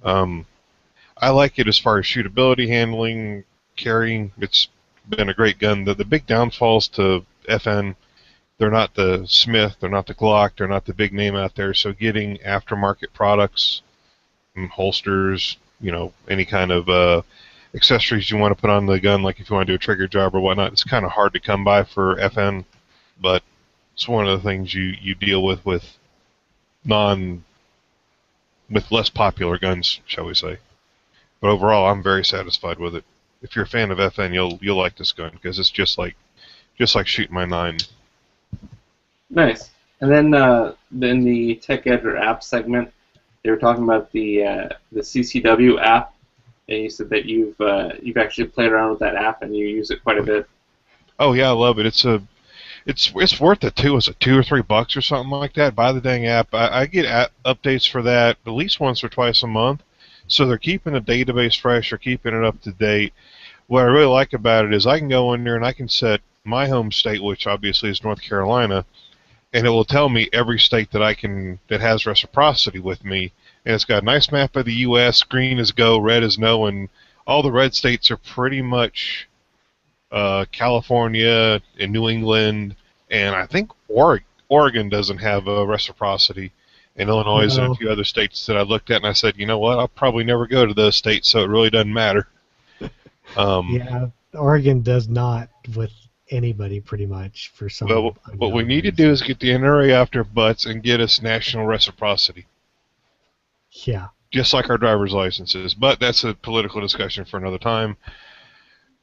I like it as far as shootability, handling, carrying. It's been a great gun. The big downfalls to FN. They're not the Smith, they're not the Glock, they're not the big name out there, so getting aftermarket products, holsters, any kind of accessories you want to put on the gun, like if you want to do a trigger job or whatnot, it's kind of hard to come by for FN, but it's one of the things you deal with less popular guns, shall we say. But overall, I'm very satisfied with it. If you're a fan of FN, you'll like this gun, because it's just like shooting my 9. Nice. And then in the Tech Edge or app segment, they were talking about the CCW app, and you said that you've actually played around with that app and you use it quite a bit. Oh yeah, I love it. It's worth it too. Is it $2 or $3 or something like that? Buy the dang app. I get updates for that at least once or twice a month, so they're keeping the database fresh, or keeping it up to date. What I really like about it is I can go in there and I can set my home state, which obviously is North Carolina, and it will tell me every state that has reciprocity with me. And it's got a nice map of the U.S. Green is go, red is no, and all the red states are pretty California and New England, and I think Oregon doesn't have a reciprocity, and Illinois and a No. few other states that I looked at, and I said, you know what, I'll probably never go to those states, so it really doesn't matter. Yeah, Oregon does not with anybody pretty much for some. Well, what we unknown need to reason. do is get the NRA off their butts and get us national reciprocity, Yeah. just like our driver's licenses. But that's a political discussion for another time.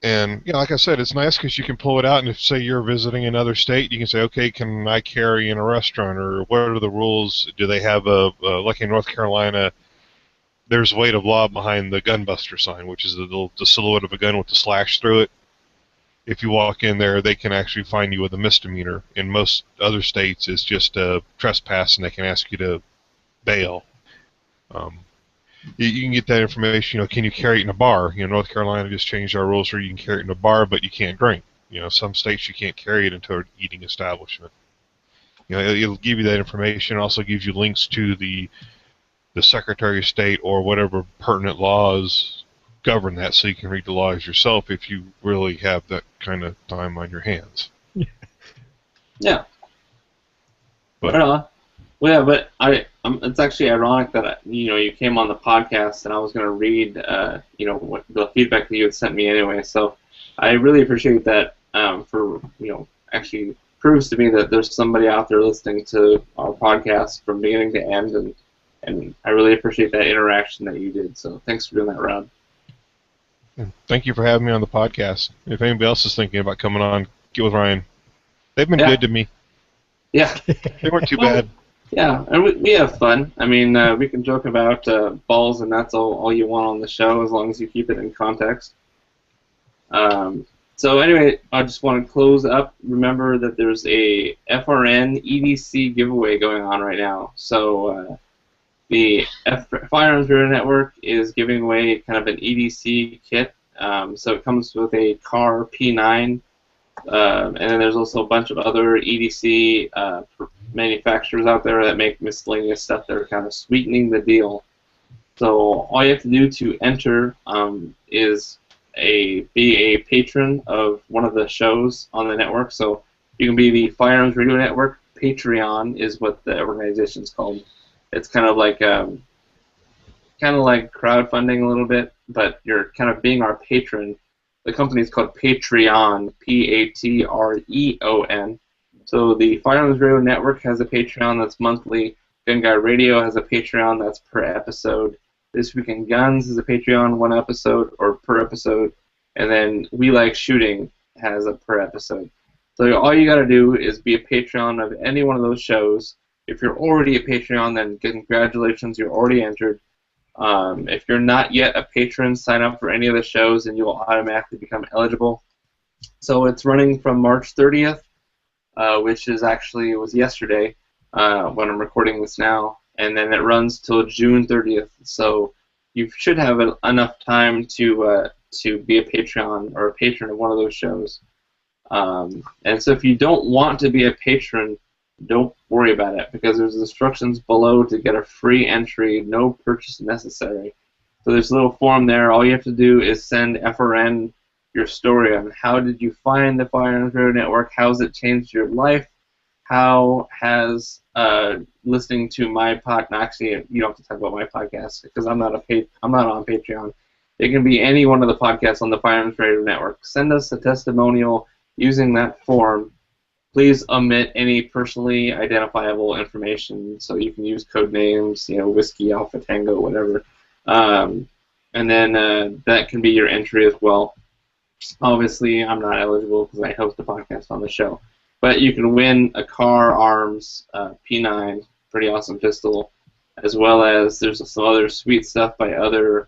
And like I said, it's nice because you can pull it out, and if, say, you're visiting another state, you can say, okay, can I carry in a restaurant, or what are the rules? Do they have like in North Carolina, there's weight of law behind the gunbuster sign, which is the silhouette of a gun with the slash through it. If you walk in there, they can actually fine you with a misdemeanor. In most other states, it's just a trespass, and they can ask you to bail. You can get that information. Can you carry it in a bar? North Carolina just changed our rules where you can carry it in a bar, but you can't drink. Some states you can't carry it into an eating establishment. It'll give you that information. It also gives you links to the Secretary of State or whatever pertinent laws govern that, so you can read the laws yourself if you really have that kind of time on your hands. Yeah. But Right on. Well, yeah, but it's actually ironic that you came on the podcast, and I was going to read what the feedback that you had sent me anyway. So I really appreciate that. For actually proves to me that there's somebody out there listening to our podcast from beginning to end, and I really appreciate that interaction that you did. So thanks for doing that, Rod. thank you for having me on the podcast. If anybody else is thinking about coming on, get with Ryan. They've been good to me. Yeah. They weren't too bad. Yeah, and we have fun. I mean, we can joke about balls and that's all you want on the show, as long as you keep it in context. So anyway, I just want to close up. Remember that there's a FRN EDC giveaway going on right now. So the Firearms Radio Network is giving away kind of an EDC kit. So it comes with a car P9, and then there's also a bunch of other EDC manufacturers out there that make miscellaneous stuff that are kind of sweetening the deal. So all you have to do to enter is be a patron of one of the shows on the network. So you can be the Firearms Radio Network Patreon is what the organization's called. It's kind of like crowdfunding a little bit, but you're kind of being our patron. The company's called Patreon, Patreon. So the Firearms Radio Network has a Patreon that's monthly. Gun Guy Radio has a Patreon that's per episode. This Week in Guns is a Patreon per episode. And then We Like Shooting has a per episode. So all you got to do is be a Patreon of any one of those shows. If you're already a Patreon, then congratulations, you're already entered. If you're not yet a patron, sign up for any of the shows and you will automatically become eligible. So it's running from March 30th. Which was yesterday when I'm recording this now, and then it runs till June 30th. So you should have enough time to be a Patreon or a patron of one of those shows. And so if you don't want to be a patron, don't worry about it, because there's instructions below to get a free entry, no purchase necessary. So there's a little form there. All you have to do is send FRN your story on how did you find the Firearms Radio Network, how has it changed your life, how has listening to my podcast, actually you don't have to talk about my podcast because I'm not on Patreon. It can be any one of the podcasts on the Firearms Radio Network. Send us a testimonial using that form. Please omit any personally identifiable information, so you can use code names, Whiskey, Alpha, Tango, whatever. And then that can be your entry as well. Obviously, I'm not eligible because I host a podcast on the show. But you can win a Car Arms P9, pretty awesome pistol, as well as there's some other sweet stuff by other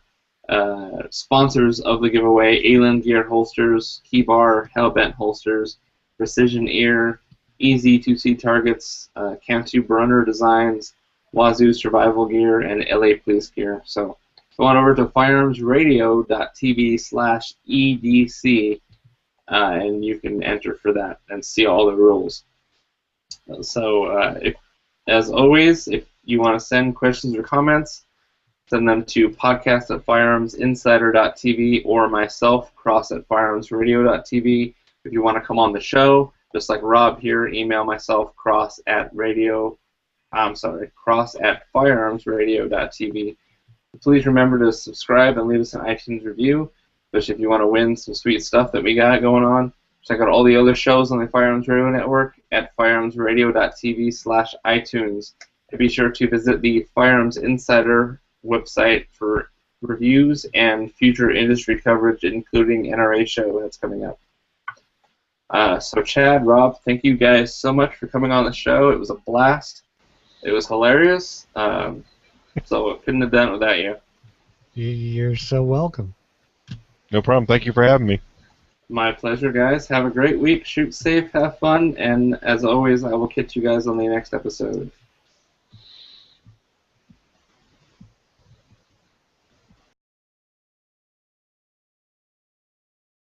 sponsors of the giveaway: Alien Gear holsters, Keybar, Hellbent holsters, Precision Ear, Easy 2C targets, Cantu Brunner designs, Wazoo survival gear, and LA police gear. So go on over to firearmsradio.tv/EDC, and you can enter for that and see all the rules. So, as always, if you want to send questions or comments, send them to podcast@firearmsinsider.tv or myself, cross@firearmsradio.tv. If you want to come on the show, just like Rob here, email myself, cross at firearmsradio.tv. Please remember to subscribe and leave us an iTunes review, especially if you want to win some sweet stuff that we got going on. Check out all the other shows on the Firearms Radio Network at firearmsradio.tv/iTunes. And be sure to visit the Firearms Insider website for reviews and future industry coverage, including NRA show that's coming up. So Chad, Rob, thank you guys so much for coming on the show. It was a blast. It was hilarious. So it couldn't have done it without you. You're so welcome. No problem. Thank you for having me. My pleasure, guys. Have a great week. Shoot safe, have fun, and as always, I will catch you guys on the next episode.